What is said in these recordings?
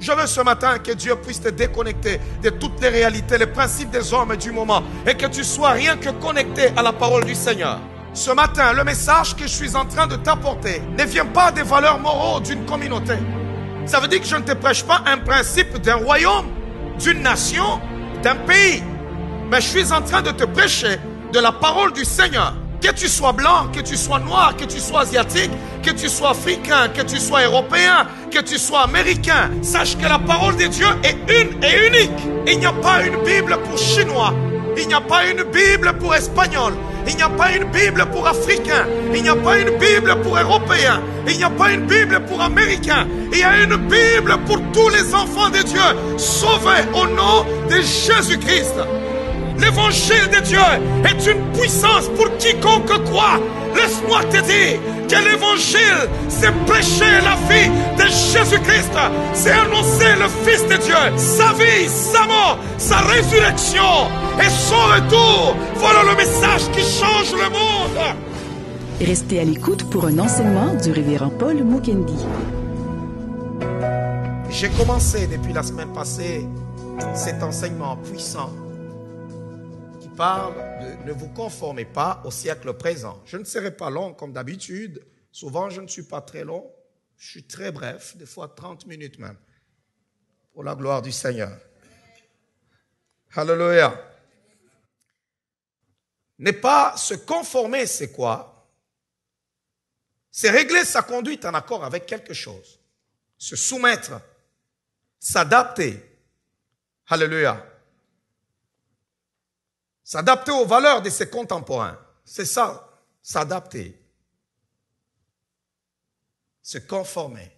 Je veux ce matin que Dieu puisse te déconnecter de toutes les réalités, les principes des hommes et du moment, et que tu sois rien que connecté à la parole du Seigneur. Ce matin, le message que je suis en train de t'apporter ne vient pas des valeurs morales d'une communauté. Ça veut dire que je ne te prêche pas un principe d'un royaume, d'une nation, d'un pays. Mais je suis en train de te prêcher de la parole du Seigneur. Que tu sois blanc, que tu sois noir, que tu sois asiatique, que tu sois africain, que tu sois européen, que tu sois américain, sache que la parole de Dieu est une et unique. Il n'y a pas une Bible pour chinois, il n'y a pas une Bible pour espagnol, il n'y a pas une Bible pour africain, il n'y a pas une Bible pour européen, il n'y a pas une Bible pour américain. Il y a une Bible pour tous les enfants de Dieu, sauvés au nom de Jésus-Christ. L'évangile de Dieu est une puissance pour quiconque croit. Laisse-moi te dire que l'évangile, c'est prêcher la vie de Jésus-Christ. C'est annoncer le Fils de Dieu, sa vie, sa mort, sa résurrection et son retour. Voilà le message qui change le monde. Restez à l'écoute pour un enseignement du révérend Paul Mukendi. J'ai commencé depuis la semaine passée cet enseignement puissant qui parle de ne vous conformez pas au siècle présent. Je ne serai pas long comme d'habitude. Souvent, je ne suis pas très long. Je suis très bref, des fois 30 minutes même, pour la gloire du Seigneur. Alléluia. Ne pas se conformer, c'est quoi? C'est régler sa conduite en accord avec quelque chose. Se soumettre, s'adapter. Alléluia. S'adapter aux valeurs de ses contemporains. C'est ça, s'adapter. Se conformer.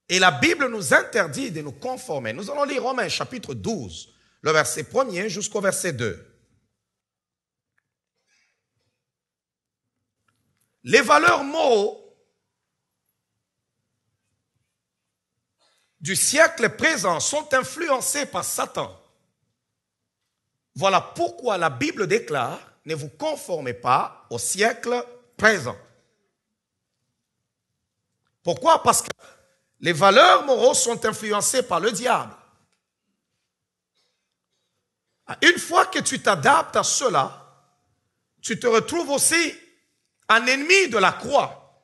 Et la Bible nous interdit de nous conformer. Nous allons lire Romains chapitre 12, le verset 1er jusqu'au verset 2. Les valeurs morales du siècle présent sont influencées par Satan. Voilà pourquoi la Bible déclare, ne vous conformez pas au siècle présent. Pourquoi? Parce que les valeurs morales sont influencées par le diable. Une fois que tu t'adaptes à cela, tu te retrouves aussi un ennemi de la croix,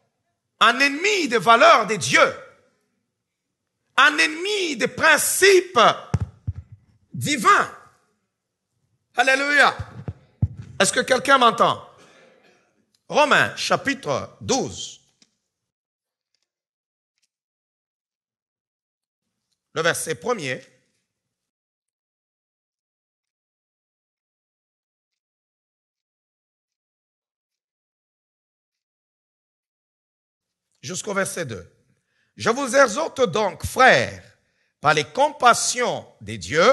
un ennemi des valeurs de Dieu, un ennemi des principes divins. Alléluia. Est-ce que quelqu'un m'entend? Romains chapitre 12. Le verset 1er. Jusqu'au verset 2. Je vous exhorte donc, frères, par les compassions de Dieu,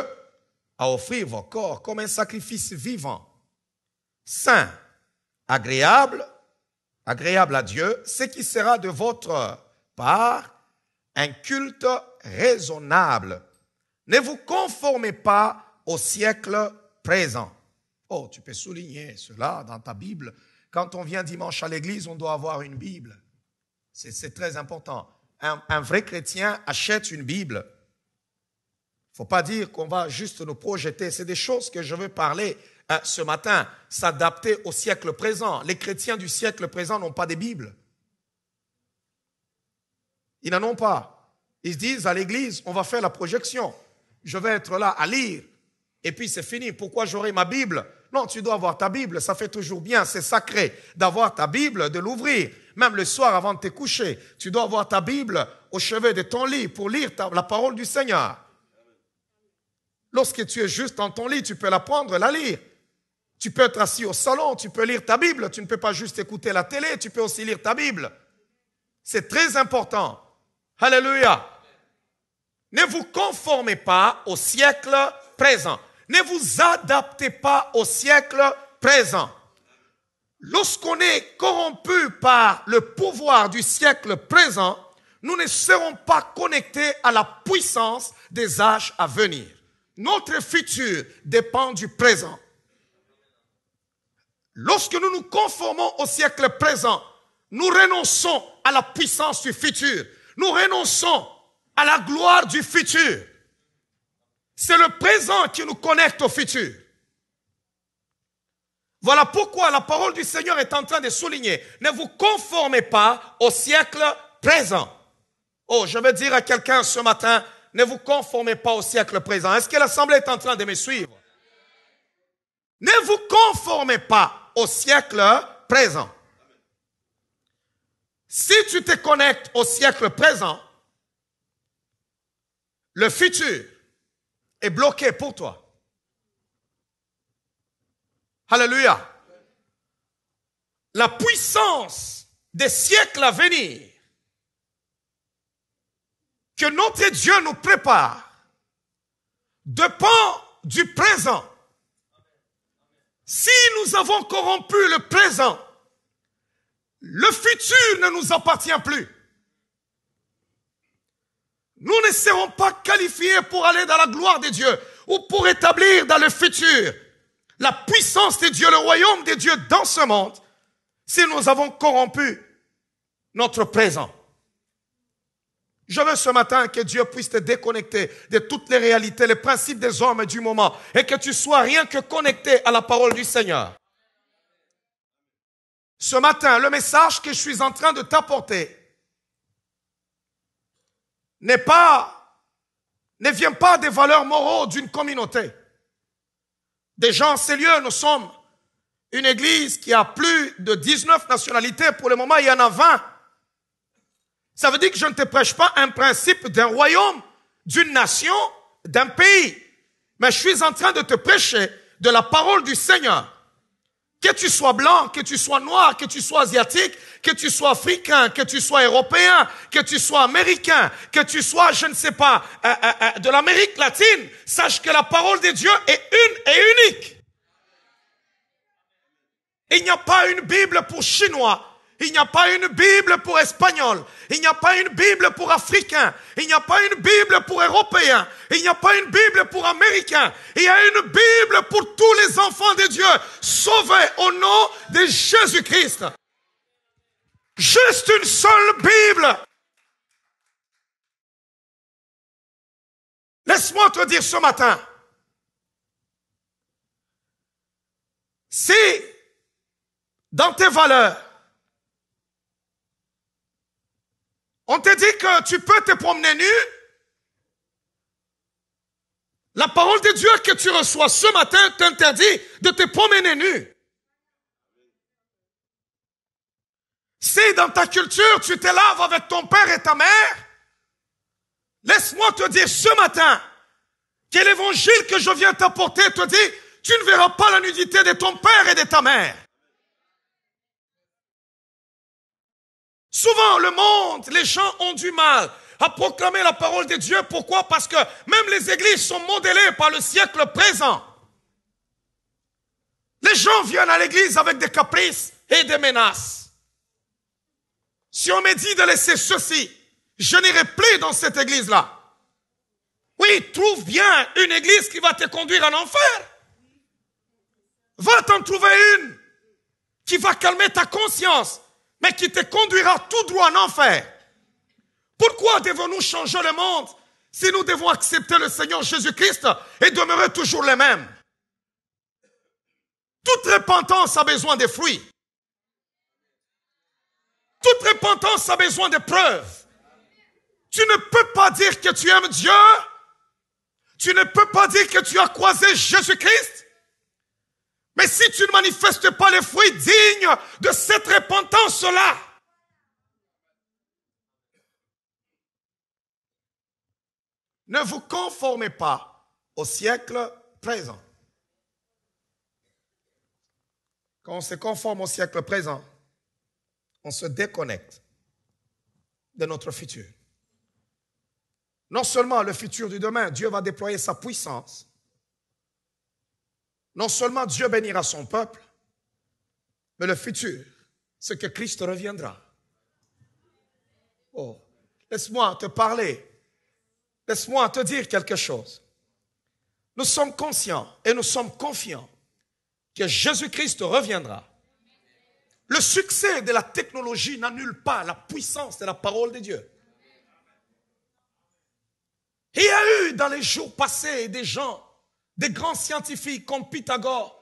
à offrir vos corps comme un sacrifice vivant, saint, agréable à Dieu, ce qui sera de votre part un culte raisonnable. Ne vous conformez pas au siècle présent. Oh, tu peux souligner cela dans ta Bible. Quand on vient dimanche à l'église, on doit avoir une Bible. C'est très important. Un vrai chrétien achète une Bible. Il ne faut pas dire qu'on va juste nous projeter. C'est des choses que je veux parler ce matin. S'adapter au siècle présent. Les chrétiens du siècle présent n'ont pas de Bible. Ils n'en ont pas. Ils se disent à l'église, on va faire la projection. Je vais être là à lire. Et puis c'est fini. Pourquoi j'aurai ma Bible? Non, tu dois avoir ta Bible. Ça fait toujours bien. C'est sacré d'avoir ta Bible, de l'ouvrir. Même le soir avant de te coucher, tu dois avoir ta Bible au chevet de ton lit pour lire la parole du Seigneur. Lorsque tu es juste dans ton lit, tu peux la prendre, la lire. Tu peux être assis au salon, tu peux lire ta Bible. Tu ne peux pas juste écouter la télé, tu peux aussi lire ta Bible. C'est très important. Alléluia. Ne vous conformez pas au siècle présent. Ne vous adaptez pas au siècle présent. Lorsqu'on est corrompu par le pouvoir du siècle présent, nous ne serons pas connectés à la puissance des âges à venir. Notre futur dépend du présent. Lorsque nous nous conformons au siècle présent, nous renonçons à la puissance du futur. Nous renonçons à la gloire du futur. C'est le présent qui nous connecte au futur. Voilà pourquoi la parole du Seigneur est en train de souligner, ne vous conformez pas au siècle présent. Oh, je veux dire à quelqu'un ce matin, ne vous conformez pas au siècle présent. Est-ce que l'Assemblée est en train de me suivre? Ne vous conformez pas au siècle présent. Si tu te connectes au siècle présent, le futur est bloqué pour toi. Alléluia. La puissance des siècles à venir que notre Dieu nous prépare dépend du présent. Si nous avons corrompu le présent, le futur ne nous appartient plus. Nous ne serons pas qualifiés pour aller dans la gloire de Dieu ou pour établir dans le futur la puissance de Dieu, le royaume de Dieu dans ce monde, si nous avons corrompu notre présent. Je veux ce matin que Dieu puisse te déconnecter de toutes les réalités, les principes des hommes et du moment, et que tu sois rien que connecté à la parole du Seigneur. Ce matin, le message que je suis en train de t'apporter ne vient pas des valeurs moraux d'une communauté. Déjà en ces lieux, nous sommes une église qui a plus de 19 nationalités. Pour le moment, il y en a 20. Ça veut dire que je ne te prêche pas un principe d'un royaume, d'une nation, d'un pays. Mais je suis en train de te prêcher de la parole du Seigneur. Que tu sois blanc, que tu sois noir, que tu sois asiatique, que tu sois africain, que tu sois européen, que tu sois américain, que tu sois, je ne sais pas, de l'Amérique latine, sache que la parole de Dieu est une et unique. Il n'y a pas une Bible pour Chinois. Il n'y a pas une Bible pour Espagnol. Il n'y a pas une Bible pour Africain. Il n'y a pas une Bible pour Européen. Il n'y a pas une Bible pour Américain. Il y a une Bible pour tous les enfants de Dieu, sauvés au nom de Jésus-Christ. Juste une seule Bible. Laisse-moi te dire ce matin, si dans tes valeurs, on te dit que tu peux te promener nu, la parole de Dieu que tu reçois ce matin t'interdit de te promener nu. Si dans ta culture tu te laves avec ton père et ta mère, laisse-moi te dire ce matin que l'évangile que je viens t'apporter te dit, tu ne verras pas la nudité de ton père et de ta mère. Souvent, le monde, les gens ont du mal à proclamer la parole de Dieu. Pourquoi? Parce que même les églises sont modélées par le siècle présent. Les gens viennent à l'église avec des caprices et des menaces. Si on me dit de laisser ceci, je n'irai plus dans cette église-là. Oui, trouve bien une église qui va te conduire en enfer. Va t'en trouver une qui va calmer ta conscience, mais qui te conduira tout droit en enfer. Pourquoi devons-nous changer le monde si nous devons accepter le Seigneur Jésus-Christ et demeurer toujours les mêmes? Toute repentance a besoin de fruits. Toute repentance a besoin de preuves. Tu ne peux pas dire que tu aimes Dieu. Tu ne peux pas dire que tu as croisé Jésus-Christ. Mais si tu ne manifestes pas les fruits dignes de cette repentance-là, ne vous conformez pas au siècle présent. Quand on se conforme au siècle présent, on se déconnecte de notre futur. Non seulement le futur du demain, Dieu va déployer sa puissance. Non seulement Dieu bénira son peuple, mais le futur, c'est que Christ reviendra. Oh, laisse-moi te parler. Laisse-moi te dire quelque chose. Nous sommes conscients et nous sommes confiants que Jésus-Christ reviendra. Le succès de la technologie n'annule pas la puissance de la parole de Dieu. dans les jours passés des gens, des grands scientifiques comme Pythagore,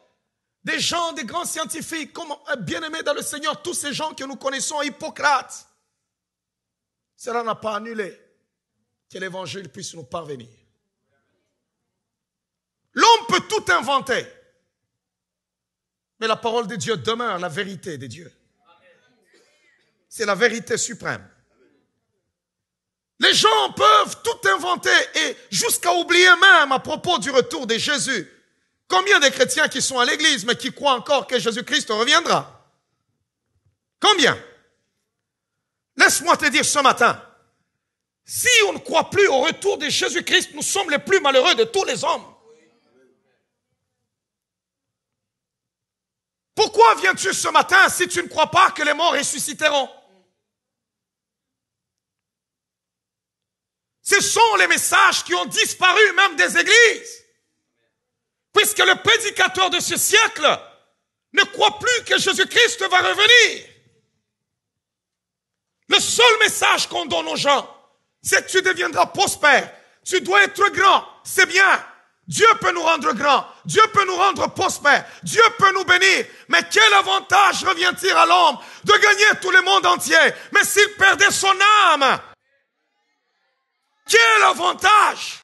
des grands scientifiques comme bien-aimés dans le Seigneur, tous ces gens que nous connaissons, Hippocrate. Cela n'a pas annulé que l'évangile puisse nous parvenir. L'homme peut tout inventer, mais la parole de Dieu demeure la vérité de Dieu. C'est la vérité suprême. Les gens peuvent tout inventer et jusqu'à oublier même à propos du retour de Jésus. Combien de chrétiens qui sont à l'église mais qui croient encore que Jésus-Christ reviendra? Combien? Laisse-moi te dire ce matin, si on ne croit plus au retour de Jésus-Christ, nous sommes les plus malheureux de tous les hommes. Pourquoi viens-tu ce matin si tu ne crois pas que les morts ressusciteront? Ce sont les messages qui ont disparu même des églises. Puisque le prédicateur de ce siècle ne croit plus que Jésus-Christ va revenir. Le seul message qu'on donne aux gens, c'est que tu deviendras prospère. Tu dois être grand. C'est bien. Dieu peut nous rendre grands. Dieu peut nous rendre prospères. Dieu peut nous bénir. Mais quel avantage revient-il à l'homme de gagner tout le monde entier? Mais s'il perdait son âme, quel avantage?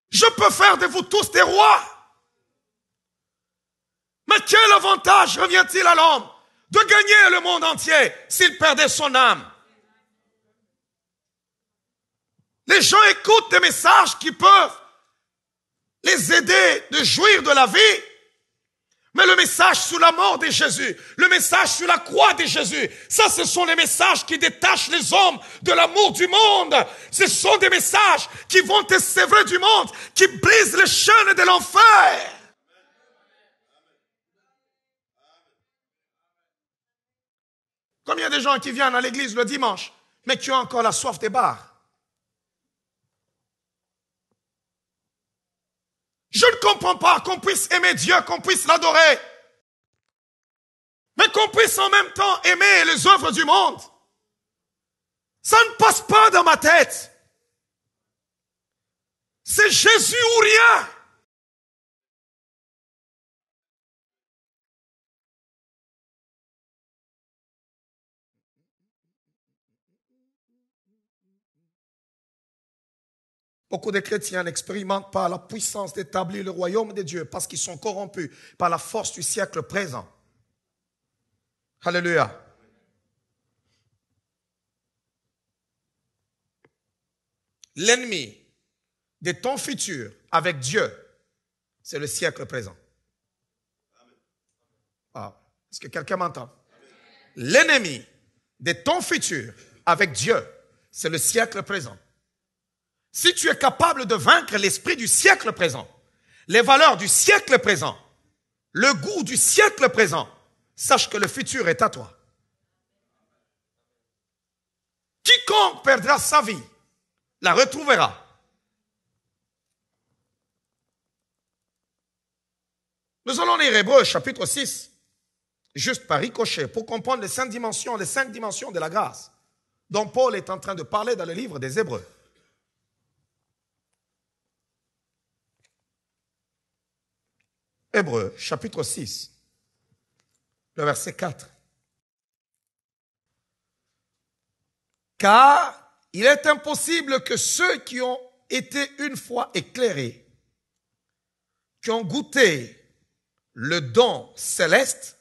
Je peux faire de vous tous des rois. Mais quel avantage revient-il à l'homme de gagner le monde entier s'il perdait son âme? Les gens écoutent des messages qui peuvent les aider de jouir de la vie. Mais le message sur la mort de Jésus, le message sur la croix de Jésus, ça ce sont les messages qui détachent les hommes de l'amour du monde. Ce sont des messages qui vont te sévrer du monde, qui brisent les chaînes de l'enfer. Combien de gens qui viennent à l'église le dimanche, mais qui ont encore la soif des bars? Je ne comprends pas qu'on puisse aimer Dieu, qu'on puisse l'adorer, mais qu'on puisse en même temps aimer les œuvres du monde. Ça ne passe pas dans ma tête. C'est Jésus ou rien. Beaucoup de chrétiens n'expérimentent pas la puissance d'établir le royaume de Dieu parce qu'ils sont corrompus par la force du siècle présent. Alléluia. L'ennemi de ton futur avec Dieu, c'est le siècle présent. Ah, est-ce que quelqu'un m'entend? L'ennemi de ton futur avec Dieu, c'est le siècle présent. Si tu es capable de vaincre l'esprit du siècle présent, les valeurs du siècle présent, le goût du siècle présent, sache que le futur est à toi. Quiconque perdra sa vie, la retrouvera. Nous allons lire Hébreux chapitre 6, juste par ricochet, pour comprendre les 5 dimensions de la grâce dont Paul est en train de parler dans le livre des Hébreux. Hébreux, chapitre 6, le verset 4. Car il est impossible que ceux qui ont été une fois éclairés, qui ont goûté le don céleste,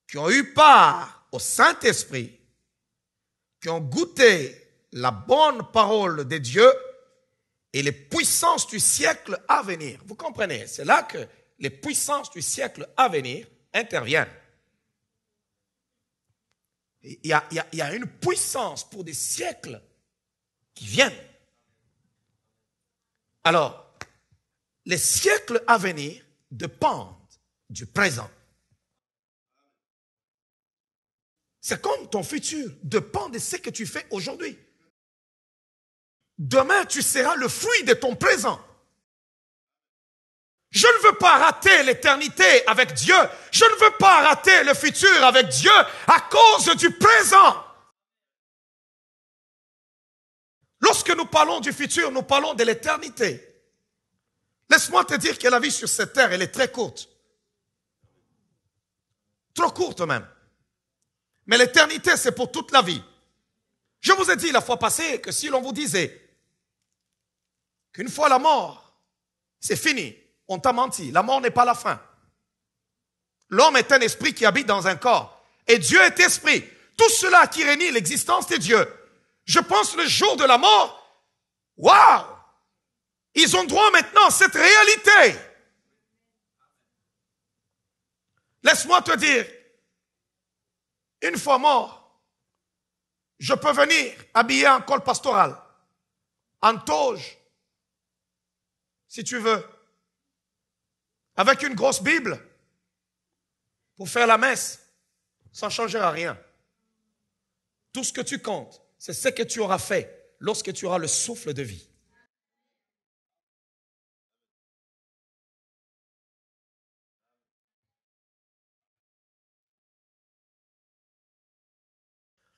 qui ont eu part au Saint-Esprit, qui ont goûté la bonne parole de Dieu, et les puissances du siècle à venir. Vous comprenez? C'est là que les puissances du siècle à venir interviennent. Il y a une puissance pour des siècles qui viennent. Alors, les siècles à venir dépendent du présent. C'est comme ton futur dépend de ce que tu fais aujourd'hui. Demain, tu seras le fruit de ton présent. Je ne veux pas rater l'éternité avec Dieu. Je ne veux pas rater le futur avec Dieu à cause du présent. Lorsque Lorsque nous parlons du futur, nous parlons de l'éternité. Laisse-moi te dire que la vie sur cette terre, elle est très courte. Trop courte même. Mais l'éternité, c'est pour toute la vie. Je vous ai dit la fois passée que si l'on vous disait qu'une fois la mort, c'est fini, on t'a menti. La mort n'est pas la fin. L'homme est un esprit qui habite dans un corps. Et Dieu est esprit. Tout cela qui renie l'existence de Dieu. Je pense le jour de la mort, waouh! Ils ont droit maintenant à cette réalité. Laisse-moi te dire, une fois mort, je peux venir habillé en col pastoral, en toge, si tu veux, avec une grosse Bible, pour faire la messe. Ça ne changera rien. Tout ce que tu comptes, c'est ce que tu auras fait lorsque tu auras le souffle de vie.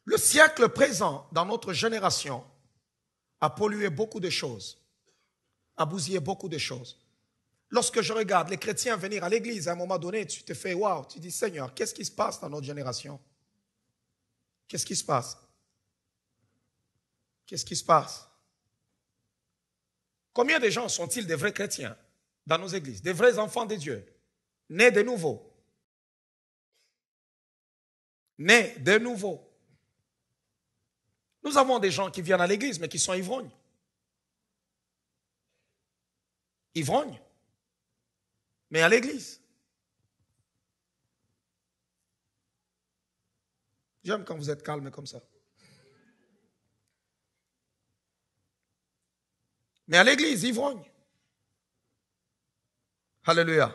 Le siècle présent, dans notre génération, a pollué beaucoup de choses, a bousillé beaucoup de choses. Lorsque je regarde les chrétiens venir à l'église, à un moment donné, tu te fais waouh, tu dis Seigneur, qu'est-ce qui se passe dans notre génération? Qu'est-ce qui se passe? Qu'est-ce qui se passe? Combien de gens sont-ils des vrais chrétiens dans nos églises, des vrais enfants de Dieu, nés de nouveau? Nés de nouveau. Nous avons des gens qui viennent à l'église, mais qui sont ivrognes. Ivrognes. Mais à l'église. J'aime quand vous êtes calme comme ça. Mais à l'église, ivrogne. Alléluia.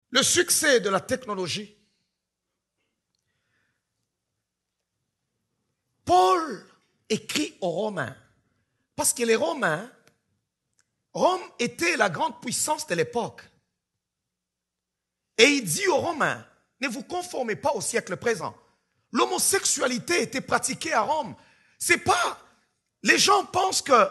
Le succès de la technologie. Paul écrit aux Romains. Parce que les Romains, Rome était la grande puissance de l'époque. Et il dit aux Romains, ne vous conformez pas au siècle présent. L'homosexualité était pratiquée à Rome. C'est pas, les gens pensent que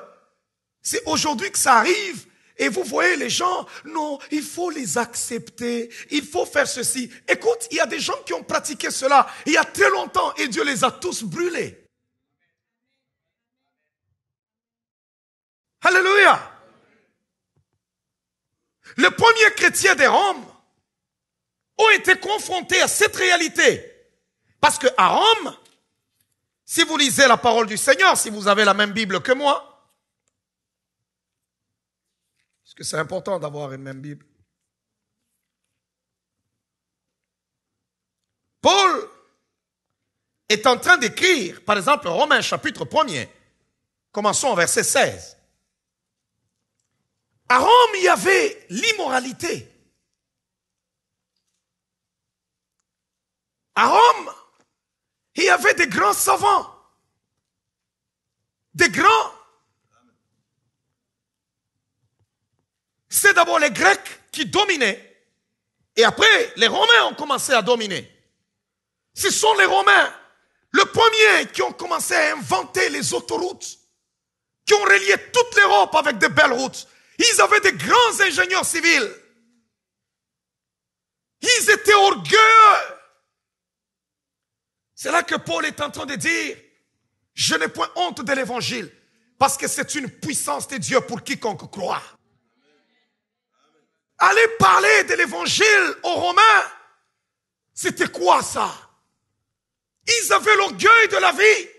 c'est aujourd'hui que ça arrive. Et vous voyez les gens, non, il faut les accepter, il faut faire ceci. Écoute, il y a des gens qui ont pratiqué cela il y a très longtemps et Dieu les a tous brûlés. Alléluia. Les premiers chrétiens de Rome ont été confrontés à cette réalité. Parce que à Rome, si vous lisez la parole du Seigneur, si vous avez la même Bible que moi, parce que c'est important d'avoir une même Bible. Paul est en train d'écrire, par exemple, Romains chapitre 1er. Commençons au verset 16. À Rome, il y avait l'immoralité. À Rome, il y avait des grands savants. Des grands. C'est d'abord les Grecs qui dominaient. Et après, les Romains ont commencé à dominer. Ce sont les Romains, le premier, qui ont commencé à inventer les autoroutes, qui ont relié toute l'Europe avec de belles routes. Ils avaient des grands ingénieurs civils. Ils étaient orgueilleux. C'est là que Paul est en train de dire, je n'ai point honte de l'évangile, parce que c'est une puissance de Dieu pour quiconque croit. Aller parler de l'évangile aux Romains, c'était quoi ça? Ils avaient l'orgueil de la vie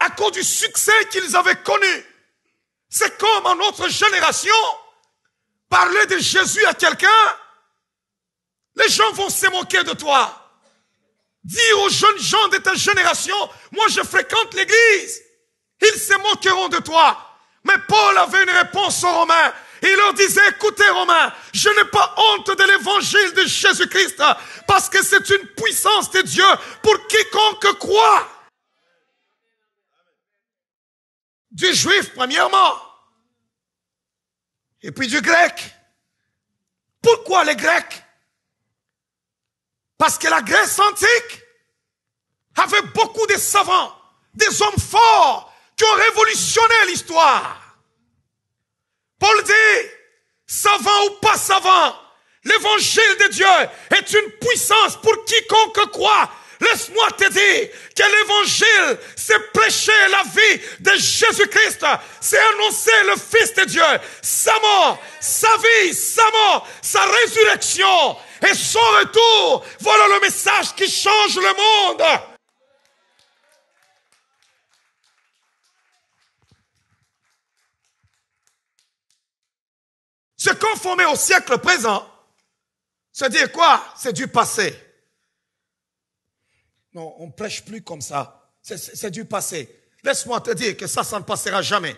à cause du succès qu'ils avaient connu. C'est comme en notre génération, parler de Jésus à quelqu'un, les gens vont se moquer de toi. Dire aux jeunes gens de ta génération, moi je fréquente l'église, ils se moqueront de toi. Mais Paul avait une réponse aux Romains. Il leur disait, écoutez Romains, je n'ai pas honte de l'évangile de Jésus-Christ, parce que c'est une puissance de Dieu pour quiconque croit. Du juif premièrement, et puis du grec. Pourquoi les Grecs? Parce que la Grèce antique avait beaucoup de savants, Des hommes forts qui ont révolutionné l'histoire. Paul dit, savant ou pas savant, l'évangile de Dieu est une puissance pour quiconque croit. Laisse-moi te dire que l'évangile, c'est prêcher la vie de Jésus-Christ. C'est annoncer le Fils de Dieu, sa mort, sa vie, sa mort, sa résurrection et son retour. Voilà le message qui change le monde. Se conformer au siècle présent, c'est dire quoi? C'est du passé. Non, on ne prêche plus comme ça. C'est du passé. Laisse-moi te dire que ça ne passera jamais.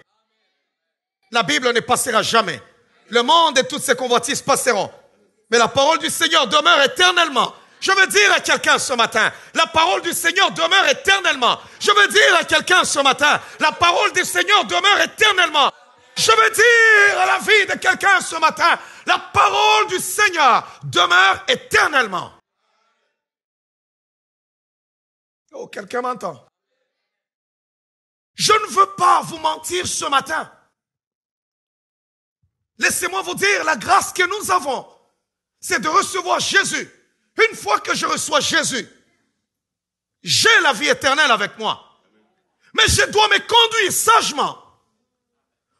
La Bible ne passera jamais. Le monde et toutes ses convoitises passeront. Mais la parole du Seigneur demeure éternellement. Je veux dire à quelqu'un ce matin, la parole du Seigneur demeure éternellement. Je veux dire à quelqu'un ce matin, la parole du Seigneur demeure éternellement. Je veux dire à la vie de quelqu'un ce matin, la parole du Seigneur demeure éternellement. Oh, quelqu'un m'entend? Je ne veux pas vous mentir ce matin. Laissez-moi vous dire, la grâce que nous avons, c'est de recevoir Jésus. Une fois que je reçois Jésus, j'ai la vie éternelle avec moi. Mais je dois me conduire sagement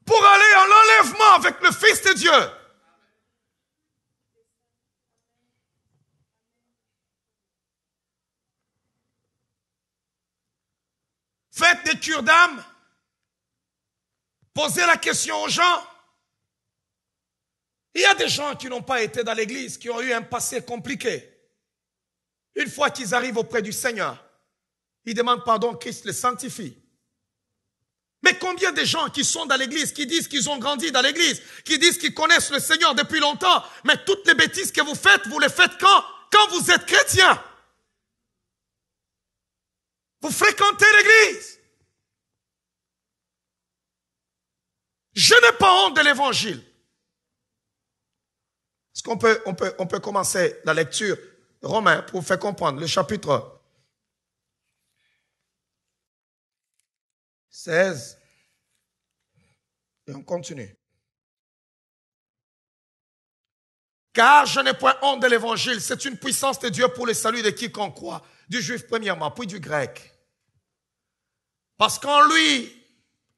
pour aller en enlèvement avec le Fils de Dieu. Faites des cures d'âme. Posez la question aux gens. Il y a des gens qui n'ont pas été dans l'église, qui ont eu un passé compliqué. Une fois qu'ils arrivent auprès du Seigneur, ils demandent pardon, Christ les sanctifie. Mais combien de gens qui sont dans l'église, qui disent qu'ils ont grandi dans l'église, qui disent qu'ils connaissent le Seigneur depuis longtemps, mais toutes les bêtises que vous les faites quand? Quand vous êtes chrétien. Vous fréquentez l'église. Je n'ai pas honte de l'évangile. Est-ce qu'on peut commencer la lecture de Romains pour vous faire comprendre le chapitre 16 et on continue. Car je n'ai point honte de l'évangile, c'est une puissance de Dieu pour le salut de quiconque croit, du juif premièrement, puis du grec. Parce qu'en lui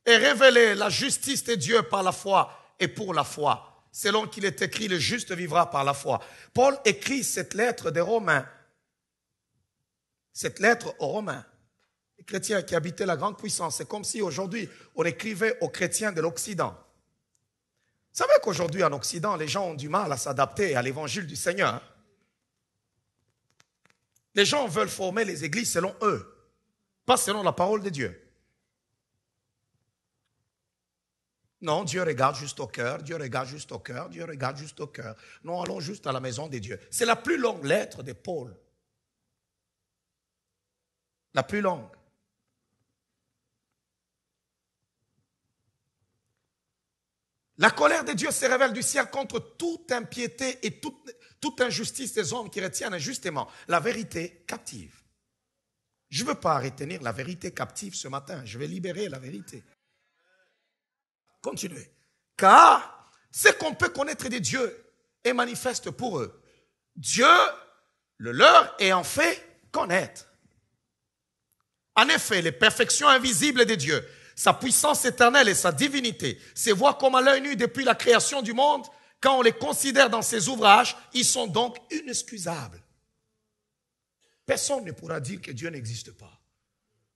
est révélée la justice de Dieu par la foi et pour la foi. Selon qu'il est écrit, le juste vivra par la foi. Paul écrit cette lettre des Romains. Cette lettre aux Romains. Les chrétiens qui habitaient la grande puissance. C'est comme si aujourd'hui, on écrivait aux chrétiens de l'Occident. Vous savez qu'aujourd'hui, en Occident, les gens ont du mal à s'adapter à l'évangile du Seigneur. Les gens veulent former les églises selon eux, pas selon la parole de Dieu. Non, Dieu regarde juste au cœur, Dieu regarde juste au cœur, Dieu regarde juste au cœur. Non, allons juste à la maison de Dieu. C'est la plus longue lettre de Paul. La plus longue. La colère de Dieu se révèle du ciel contre toute impiété et toute injustice des hommes qui retiennent injustement la vérité captive. Je ne veux pas retenir la vérité captive ce matin. Je vais libérer la vérité. Continuez. Car ce qu'on peut connaître de Dieu est manifeste pour eux. Dieu le leur ayant fait connaître. En effet, les perfections invisibles de Dieu, sa puissance éternelle et sa divinité, se voient comme à l'œil nu depuis la création du monde. Quand on les considère dans ses ouvrages, ils sont donc inexcusables. Personne ne pourra dire que Dieu n'existe pas.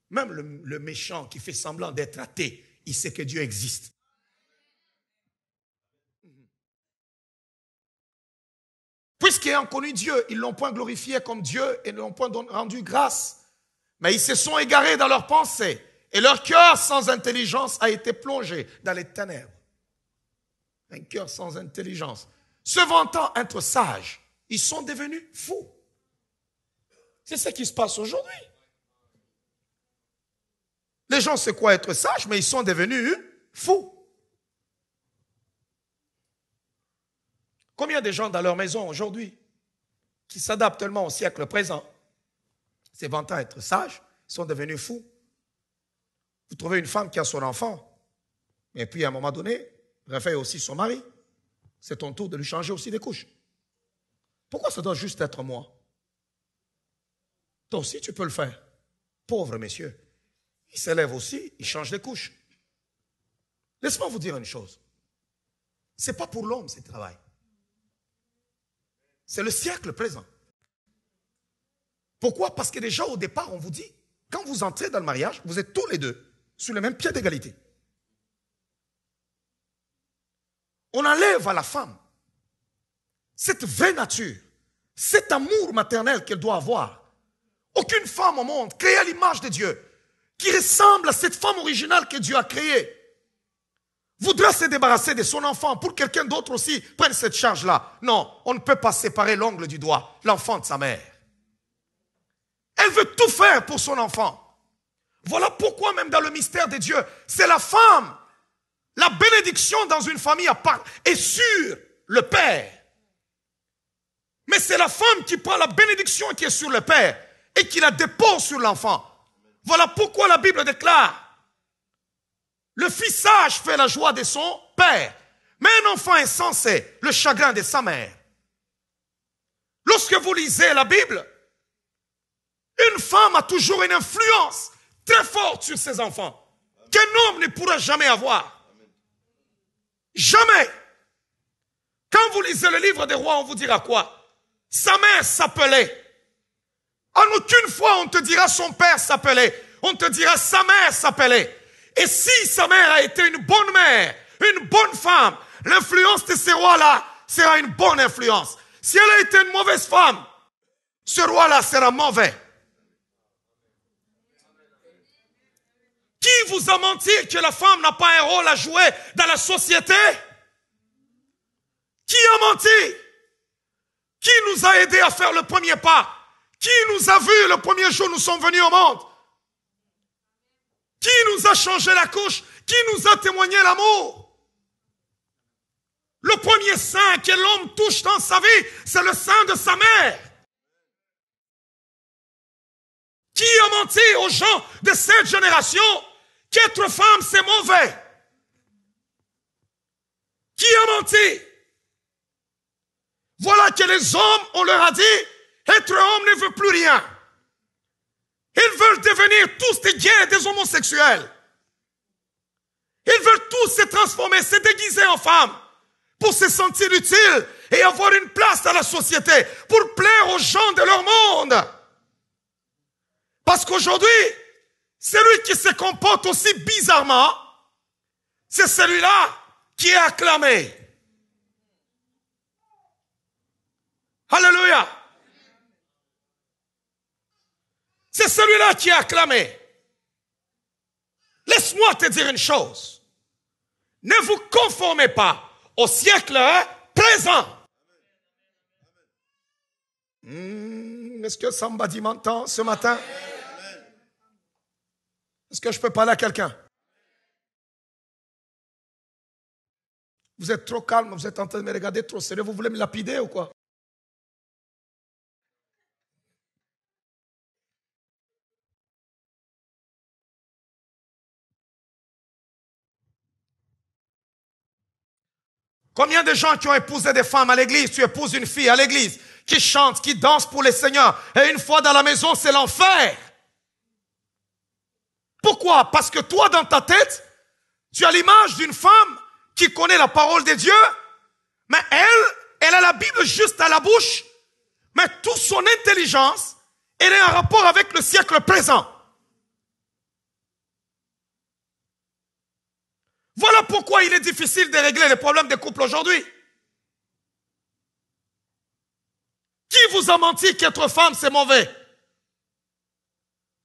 Même le méchant qui fait semblant d'être athée, il sait que Dieu existe. Puisqu'ayant connu Dieu, ils ne l'ont point glorifié comme Dieu et ne l'ont point rendu grâce. Mais ils se sont égarés dans leurs pensées et leur cœur sans intelligence a été plongé dans les ténèbres. Un cœur sans intelligence. Se vantant être sages, ils sont devenus fous. C'est ce qui se passe aujourd'hui. Les gens se croient être sages, mais ils sont devenus fous. Combien de gens dans leur maison aujourd'hui qui s'adaptent tellement au siècle présent, se vantant être sages, sont devenus fous? Vous trouvez une femme qui a son enfant, et puis à un moment donné, réveille aussi son mari. C'est ton tour de lui changer aussi des couches. Pourquoi ça doit juste être moi? Toi aussi, tu peux le faire. Pauvre messieurs. Il s'élève aussi, il change les couches. Laisse-moi vous dire une chose. Ce n'est pas pour l'homme, ce travail. C'est le siècle présent. Pourquoi? Parce que déjà au départ, on vous dit, quand vous entrez dans le mariage, vous êtes tous les deux sur le même pied d'égalité. On enlève à la femme cette vraie nature, cet amour maternel qu'elle doit avoir. Aucune femme au monde créée à l'image de Dieu, qui ressemble à cette femme originale que Dieu a créée, voudra se débarrasser de son enfant pour que quelqu'un d'autre aussi prenne cette charge-là. Non, on ne peut pas séparer l'ongle du doigt, l'enfant de sa mère. Elle veut tout faire pour son enfant. Voilà pourquoi même dans le mystère de Dieu, c'est la femme. La bénédiction dans une famille à part est sur le père. Mais c'est la femme qui prend la bénédiction qui est sur le père et qui la dépose sur l'enfant. Voilà pourquoi la Bible déclare: le fils sage fait la joie de son père, mais un enfant insensé, le chagrin de sa mère. Lorsque vous lisez la Bible, une femme a toujours une influence très forte sur ses enfants qu'un homme ne pourra jamais avoir. Jamais. Quand vous lisez le livre des rois, on vous dira quoi? Sa mère s'appelait. En aucune fois on te dira son père s'appelait. On te dira sa mère s'appelait. Et si sa mère a été une bonne mère, une bonne femme, l'influence de ce roi-là sera une bonne influence. Si elle a été une mauvaise femme, ce roi-là sera mauvais. Qui vous a menti que la femme n'a pas un rôle à jouer dans la société? Qui a menti? Qui nous a aidés à faire le premier pas? Qui nous a vus le premier jour où nous sommes venus au monde? Qui nous a changé la couche? Qui nous a témoigné l'amour? Le premier sein que l'homme touche dans sa vie, c'est le sein de sa mère. Qui a menti aux gens de cette génération qu'être femme c'est mauvais? Qui a menti? Voilà que les hommes, on leur a dit, être homme ne veut plus rien. Ils veulent devenir tous des gays, des homosexuels. Ils veulent tous se transformer, se déguiser en femmes pour se sentir utiles et avoir une place dans la société, pour plaire aux gens de leur monde. Parce qu'aujourd'hui, celui qui se comporte aussi bizarrement, c'est celui-là qui est acclamé. Alléluia. C'est celui-là qui est acclamé. Laisse-moi te dire une chose. Ne vous conformez pas au siècle présent. Est-ce que somebody m'entend ce matin? Est-ce que je peux parler à quelqu'un? Vous êtes trop calme, vous êtes en train de me regarder trop sérieux, vous voulez me lapider ou quoi? Combien de gens qui ont épousé des femmes à l'église, tu épouses une fille à l'église, qui chante, qui danse pour les seigneurs, et une fois dans la maison, c'est l'enfer. Pourquoi? Parce que toi, dans ta tête, tu as l'image d'une femme qui connaît la parole de Dieu, mais elle a la Bible juste à la bouche, mais toute son intelligence, elle est en rapport avec le siècle présent. Voilà pourquoi il est difficile de régler les problèmes des couples aujourd'hui. Qui vous a menti qu'être femme c'est mauvais?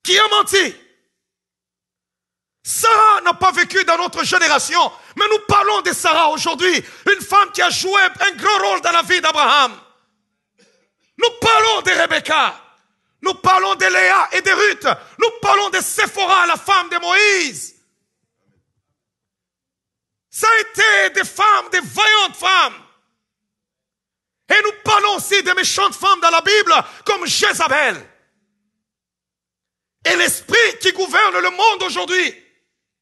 Qui a menti? Sarah n'a pas vécu dans notre génération, mais nous parlons de Sarah aujourd'hui, une femme qui a joué un grand rôle dans la vie d'Abraham. Nous parlons de Rebecca, nous parlons de Léa et de Ruth, nous parlons de Séphora, la femme de Moïse. Ça a été des femmes, des vaillantes femmes. Et nous parlons aussi des méchantes femmes dans la Bible, comme Jézabel. Et l'esprit qui gouverne le monde aujourd'hui,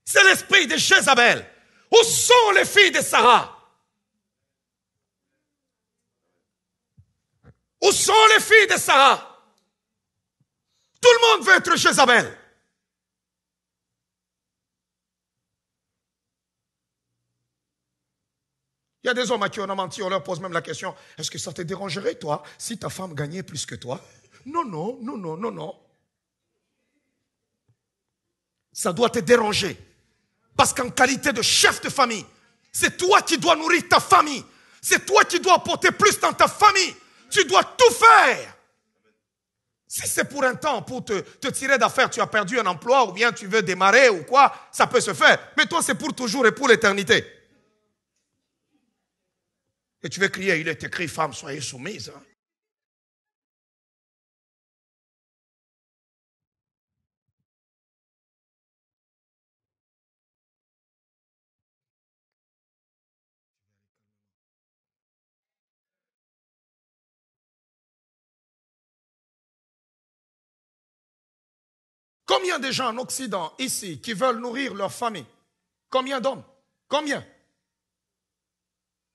C'est l'esprit de Jézabel. Où sont les filles de Sarah? Où sont les filles de Sarah? Tout le monde veut être Jézabel. Il y a des hommes à qui on a menti, on leur pose même la question, est-ce que ça te dérangerait, toi, si ta femme gagnait plus que toi? Non, non, non, non, non, non. Ça doit te déranger. Parce qu'en qualité de chef de famille, c'est toi qui dois nourrir ta famille. C'est toi qui dois apporter plus dans ta famille. Tu dois tout faire. Si c'est pour un temps, pour te tirer d'affaire, tu as perdu un emploi ou bien tu veux démarrer ou quoi, ça peut se faire. Mais toi, c'est pour toujours et pour l'éternité. Et tu veux crier, il est écrit, femme, soyez soumise. Hein? Combien de gens en Occident, ici, qui veulent nourrir leur famille? Combien d'hommes? Combien?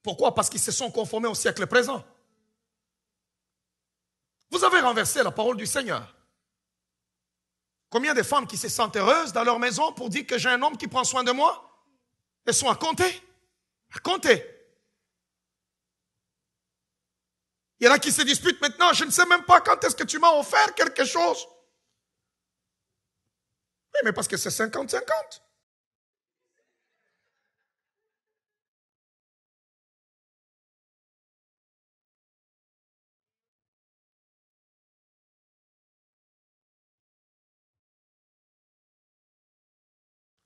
Pourquoi? Parce qu'ils se sont conformés au siècle présent. Vous avez renversé la parole du Seigneur. Combien de femmes qui se sentent heureuses dans leur maison pour dire que j'ai un homme qui prend soin de moi? Elles sont à compter. À compter. Il y en a qui se disputent maintenant, je ne sais même pas quand est-ce que tu m'as offert quelque chose. Oui, mais parce que c'est 50-50.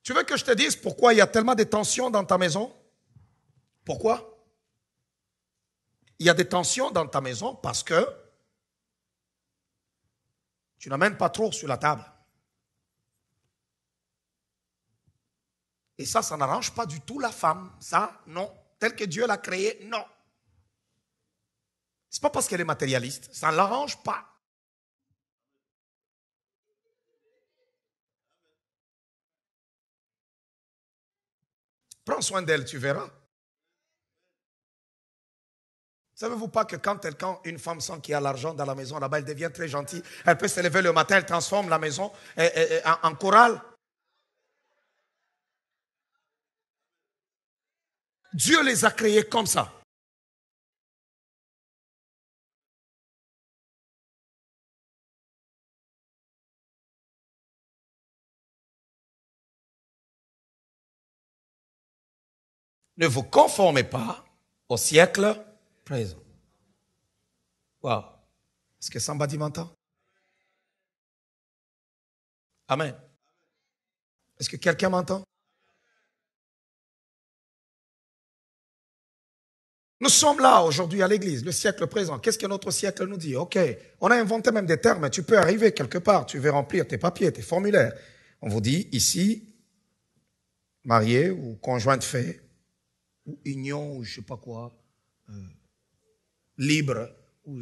Tu veux que je te dise pourquoi il y a tellement de tensions dans ta maison? Pourquoi? Il y a des tensions dans ta maison parce que tu n'amènes pas trop sur la table. Et ça n'arrange pas du tout la femme. Ça, non. Tel que Dieu l'a créé, non. C'est pas parce qu'elle est matérialiste. Ça ne l'arrange pas. Prends soin d'elle, tu verras. Savez-vous pas que quand une femme sent qu'il y a l'argent dans la maison, là-bas, elle devient très gentille. Elle peut se lever le matin, elle transforme la maison en chorale. Dieu les a créés comme ça. Ne vous conformez pas au siècle présent. Wow. Est-ce que somebody m'entend? Amen. Est-ce que quelqu'un m'entend? Nous sommes là aujourd'hui à l'église, le siècle présent. Qu'est-ce que notre siècle nous dit? Ok, on a inventé même des termes. Tu peux arriver quelque part, tu veux remplir tes papiers, tes formulaires. On vous dit ici, marié ou conjoint de fait, ou union, ou je sais pas quoi, libre, ou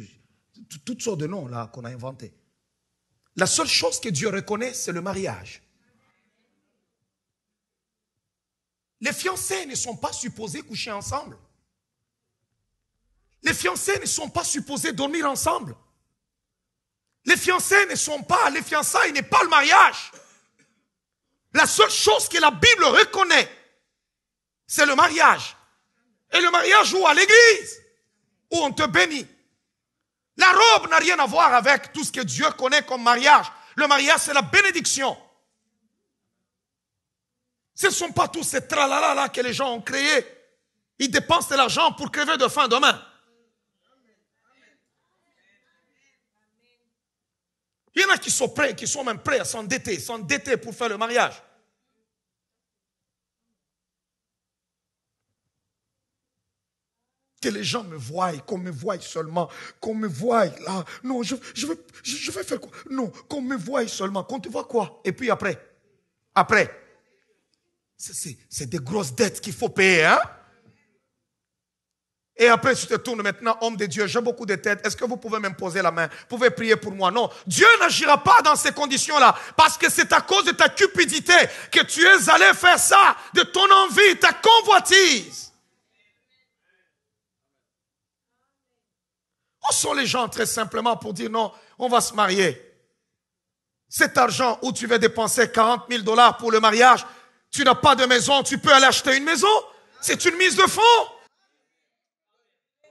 toutes sortes de noms là qu'on a inventés. La seule chose que Dieu reconnaît, c'est le mariage. Les fiancés ne sont pas supposés coucher ensemble. Les fiancés ne sont pas supposés dormir ensemble. Les fiancés ne sont pas, les fiançailles n'est pas le mariage. La seule chose que la Bible reconnaît, c'est le mariage. Et le mariage où? À l'église, où on te bénit. La robe n'a rien à voir avec tout ce que Dieu connaît comme mariage. Le mariage, c'est la bénédiction. Ce ne sont pas tous ces tralala que les gens ont créés. Ils dépensent de l'argent pour crever de faim demain. Il y en a qui sont prêts, qui sont même prêts à s'endetter pour faire le mariage. Que les gens me voient, qu'on me voie seulement, qu'on me voie là. Non, je vais faire quoi? Non, qu'on me voie seulement, qu'on te voit quoi? Et puis après, c'est des grosses dettes qu'il faut payer, hein? Et après, tu te tournes maintenant, homme de Dieu, j'ai beaucoup de têtes. Est-ce que vous pouvez m'imposer la main? Vous pouvez prier pour moi? Non. Dieu n'agira pas dans ces conditions-là. Parce que c'est à cause de ta cupidité que tu es allé faire ça, de ton envie, ta convoitise. Où sont les gens très simplement pour dire non, on va se marier? Cet argent où tu veux dépenser 40 000 $ pour le mariage, tu n'as pas de maison, tu peux aller acheter une maison? C'est une mise de fonds.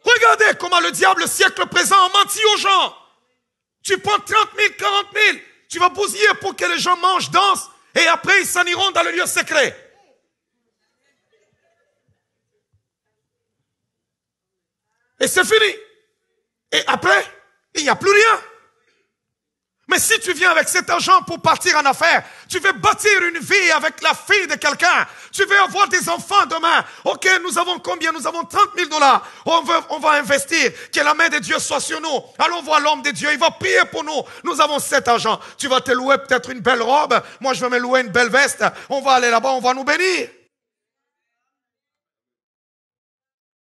Regardez comment le diable, le siècle présent, a menti aux gens. Tu prends 30 000, 40 000, tu vas bousiller pour que les gens mangent, dansent, et après ils s'en iront dans le lieu secret. Et c'est fini. Et après, il n'y a plus rien. Mais si tu viens avec cet argent pour partir en affaires, tu veux bâtir une vie avec la fille de quelqu'un, tu veux avoir des enfants demain. Ok, nous avons combien? Nous avons 30 000 $. On va investir. Que la main de Dieu soit sur nous. Allons voir l'homme de Dieu. Il va prier pour nous. Nous avons cet argent. Tu vas te louer peut-être une belle robe. Moi, je vais me louer une belle veste. On va aller là-bas. On va nous bénir.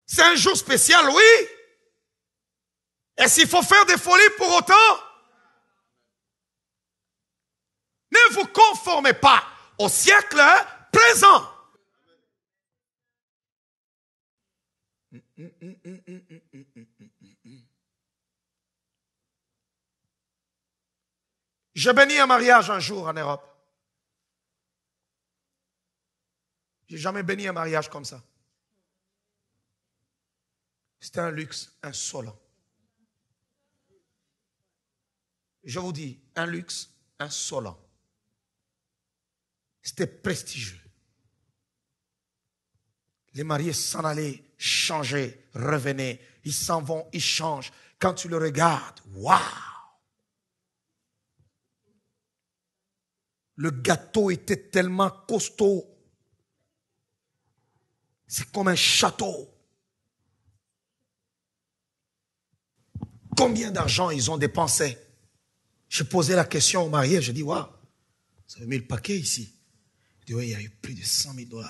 C'est un jour spécial, oui. Et s'il faut faire des folies pour autant, ne vous conformez pas au siècle présent. J'ai béni un mariage un jour en Europe. J'ai jamais béni un mariage comme ça. C'était un luxe insolent. Je vous dis, un luxe insolent. C'était prestigieux. Les mariés s'en allaient, changeaient, revenaient. Ils s'en vont, ils changent. Quand tu le regardes, waouh! Le gâteau était tellement costaud. C'est comme un château. Combien d'argent ils ont dépensé? Je posais la question aux mariés, je dis, waouh, vous avez mis le paquet ici. Je dis, oui, il y a eu plus de 100 000 $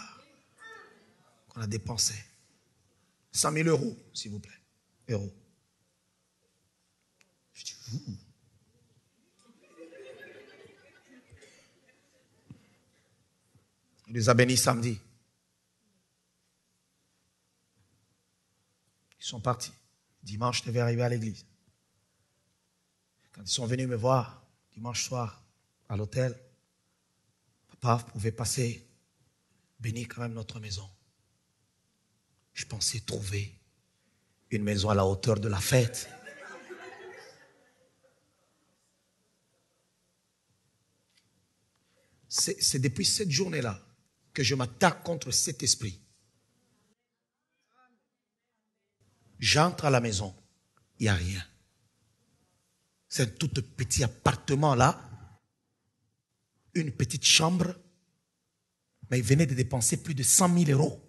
qu'on a dépensé. 100 000 €, s'il vous plaît. Euros. Je dis, vous. Il les a bénis samedi. Ils sont partis. Dimanche, je devais arriver à l'église. Quand ils sont venus me voir, dimanche soir, à l'hôtel, papa, vous pouvez passer, bénir quand même notre maison. Je pensais trouver une maison à la hauteur de la fête. C'est depuis cette journée-là que je m'attaque contre cet esprit. J'entre à la maison, il n'y a rien. C'est un tout petit appartement là, une petite chambre, mais il venait de dépenser plus de 100 000 €.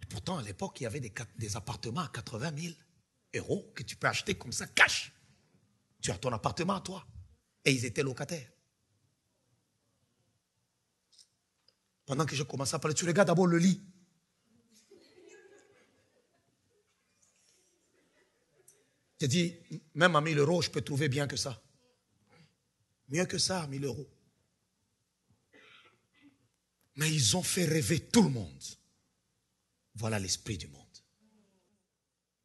Et pourtant, à l'époque, il y avait des appartements à 80 000 € que tu peux acheter comme ça, cash. Tu as ton appartement à toi. Et ils étaient locataires. Pendant que je commençais à parler, tu regardes d'abord le lit. J'ai dit, même à 1 000 €, je peux trouver bien que ça. Mieux que ça, à 1 000 €. Mais ils ont fait rêver tout le monde. Voilà l'esprit du monde.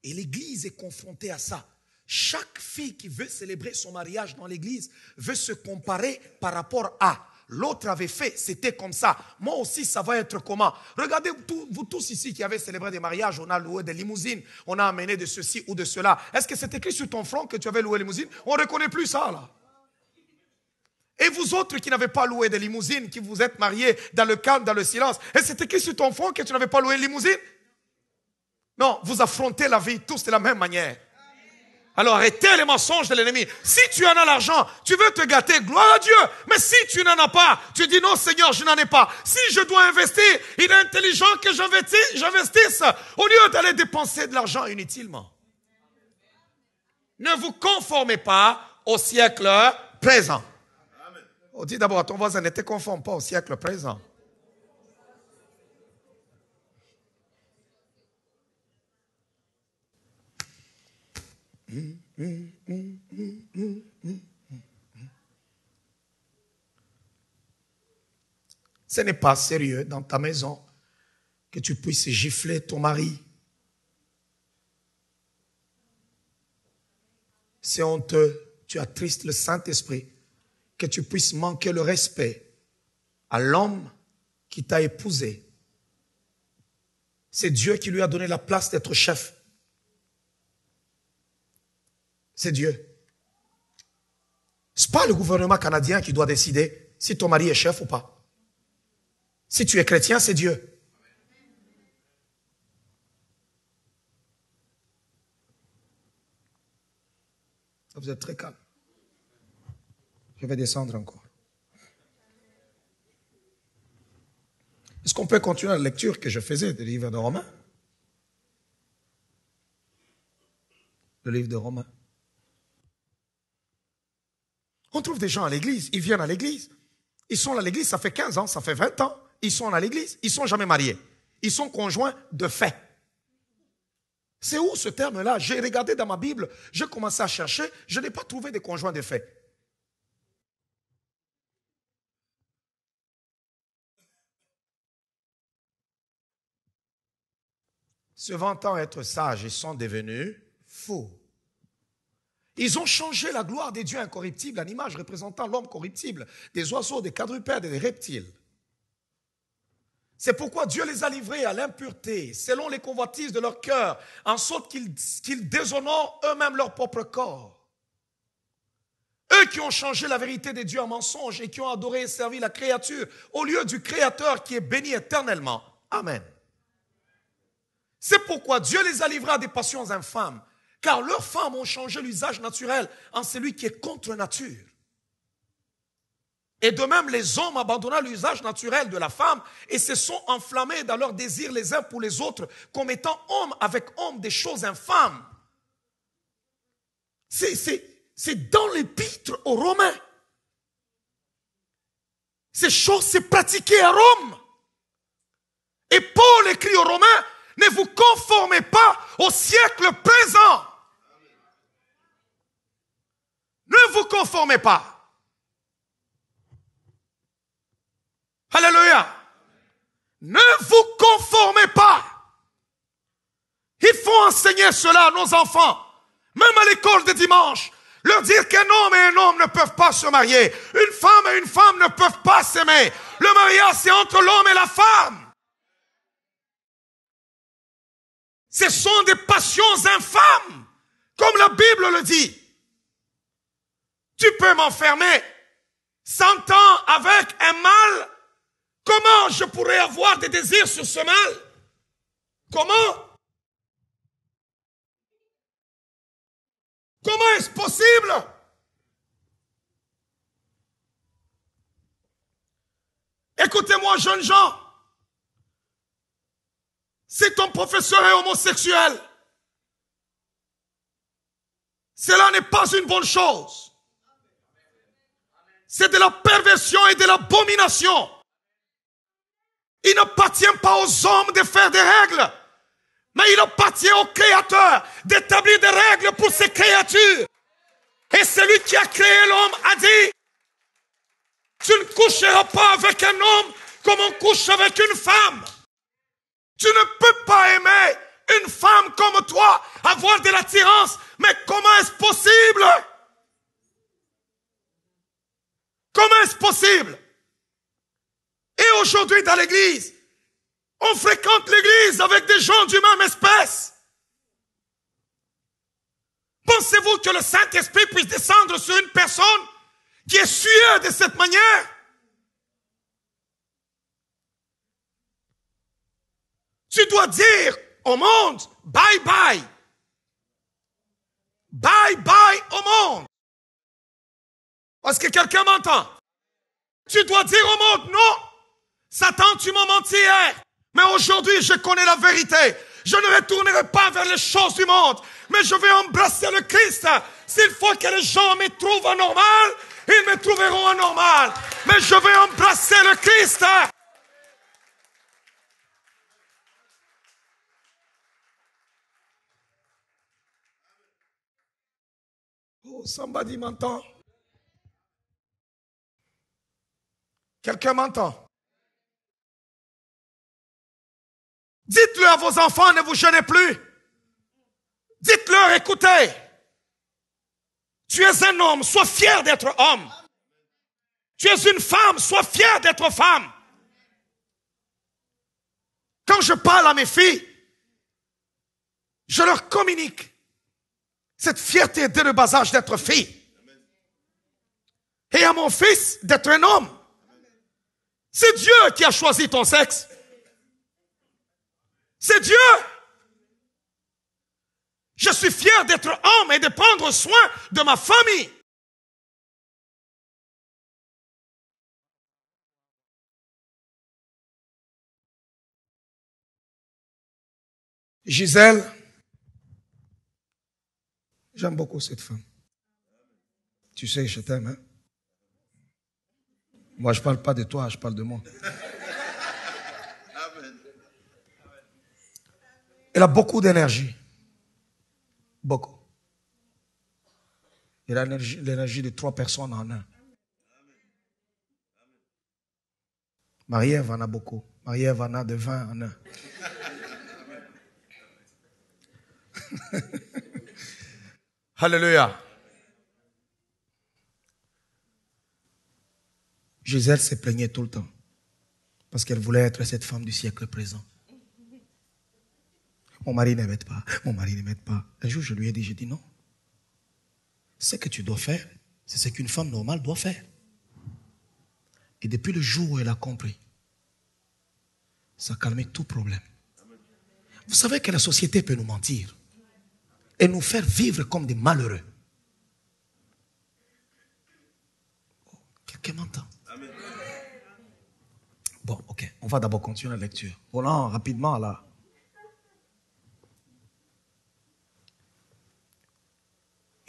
Et l'église est confrontée à ça. Chaque fille qui veut célébrer son mariage dans l'église veut se comparer par rapport à. L'autre avait fait, c'était comme ça. Moi aussi, ça va être comment? Regardez, vous tous ici qui avez célébré des mariages, on a loué des limousines, on a amené de ceci ou de cela. Est-ce que c'est écrit sur ton front que tu avais loué limousine? On ne reconnaît plus ça, là. Et vous autres qui n'avez pas loué de limousine, qui vous êtes mariés dans le calme, dans le silence, est-ce que c'est écrit sur ton front que tu n'avais pas loué limousine? Non, vous affrontez la vie tous de la même manière. Alors arrêtez les mensonges de l'ennemi. Si tu en as l'argent, tu veux te gâter, gloire à Dieu. Mais si tu n'en as pas, tu dis non Seigneur, je n'en ai pas. Si je dois investir, il est intelligent que j'investisse au lieu d'aller dépenser de l'argent inutilement. Ne vous conformez pas au siècle présent. On dit d'abord à ton voisin, ne te confonds pas au siècle présent. Ce n'est pas sérieux dans ta maison que tu puisses gifler ton mari. C'est honteux, tu attristes le Saint-Esprit, que tu puisses manquer le respect à l'homme qui t'a épousé. C'est Dieu qui lui a donné la place d'être chef. C'est Dieu. Ce n'est pas le gouvernement canadien qui doit décider si ton mari est chef ou pas. Si tu es chrétien, c'est Dieu. Vous êtes très calme. Je vais descendre encore. Est-ce qu'on peut continuer la lecture que je faisais du livre de Romains? Le livre de Romains. On trouve des gens à l'église, ils viennent à l'église. Ils sont à l'église, ça fait 15 ans, ça fait 20 ans. Ils sont à l'église, ils ne sont jamais mariés. Ils sont conjoints de fait. C'est où ce terme-là? J'ai regardé dans ma Bible, j'ai commencé à chercher, je n'ai pas trouvé de conjoint de fait. Se vantant être sages, ils sont devenus fous. Ils ont changé la gloire des dieux incorruptibles en image représentant l'homme corruptible, des oiseaux, des quadrupèdes et des reptiles. C'est pourquoi Dieu les a livrés à l'impureté, selon les convoitises de leur cœur, en sorte qu'ils déshonorent eux-mêmes leur propre corps. Eux qui ont changé la vérité des dieux en mensonge et qui ont adoré et servi la créature au lieu du Créateur qui est béni éternellement. Amen. C'est pourquoi Dieu les a livrés à des passions infâmes, car leurs femmes ont changé l'usage naturel en celui qui est contre nature. Et de même, les hommes abandonnant l'usage naturel de la femme et se sont enflammés dans leurs désirs les uns pour les autres, commettant homme avec homme des choses infâmes. C'est dans l'épître aux Romains. Ces choses se pratiquaient à Rome. Et Paul écrit aux Romains, ne vous conformez pas au siècle présent. Ne vous conformez pas. Alléluia. Ne vous conformez pas. Il faut enseigner cela à nos enfants, même à l'école de dimanche. Leur dire qu'un homme et un homme ne peuvent pas se marier. Une femme et une femme ne peuvent pas s'aimer. Le mariage, c'est entre l'homme et la femme. Ce sont des passions infâmes, comme la Bible le dit. Tu peux m'enfermer 100 ans avec un mâle. Comment je pourrais avoir des désirs sur ce mâle? Comment? Comment est-ce possible? Écoutez-moi, jeunes gens. Si ton professeur est homosexuel, cela n'est pas une bonne chose. C'est de la perversion et de l'abomination. Il n'appartient pas aux hommes de faire des règles, mais il appartient au Créateur d'établir des règles pour ses créatures. Et celui qui a créé l'homme a dit, tu ne coucheras pas avec un homme comme on couche avec une femme. Tu ne peux pas aimer une femme comme toi, avoir de l'attirance, mais comment est-ce possible? Comment est-ce possible? Et aujourd'hui dans l'église, on fréquente l'église avec des gens du même espèce. Pensez-vous que le Saint-Esprit puisse descendre sur une personne qui est souillée de cette manière? Tu dois dire au monde, bye bye. Bye bye au monde. Est-ce que quelqu'un m'entend? Tu dois dire au monde, non. Satan, tu m'as menti hier. Mais aujourd'hui, je connais la vérité. Je ne retournerai pas vers les choses du monde, mais je vais embrasser le Christ. S'il faut que les gens me trouvent anormal, ils me trouveront anormal. Mais je vais embrasser le Christ. Oh, somebody m'entend? Quelqu'un m'entend? Dites-le à vos enfants, ne vous gênez plus. Dites-leur, écoutez. Tu es un homme, sois fier d'être homme. Tu es une femme, sois fier d'être femme. Quand je parle à mes filles, je leur communique cette fierté dès le bas âge d'être fille. Et à mon fils d'être un homme. C'est Dieu qui a choisi ton sexe. C'est Dieu. Je suis fier d'être homme et de prendre soin de ma famille. Gisèle, j'aime beaucoup cette femme. Tu sais, je t'aime, hein? Moi, je ne parle pas de toi, je parle de moi. Elle a beaucoup d'énergie. Beaucoup. Elle a l'énergie de 3 personnes en un. Marie-Ève en a beaucoup. Marie-Ève en a de 20 en un. Alléluia. Gisèle se plaignait tout le temps parce qu'elle voulait être cette femme du siècle présent. Mon mari ne m'aide pas, mon mari ne m'aide pas. Un jour, je lui ai dit, j'ai dit non. Ce que tu dois faire, c'est ce qu'une femme normale doit faire. Et depuis le jour où elle a compris, ça a calmé tout problème. Vous savez que la société peut nous mentir et nous faire vivre comme des malheureux. Oh, quelqu'un m'entend? Bon, ok, on va d'abord continuer la lecture. Voilà, rapidement là.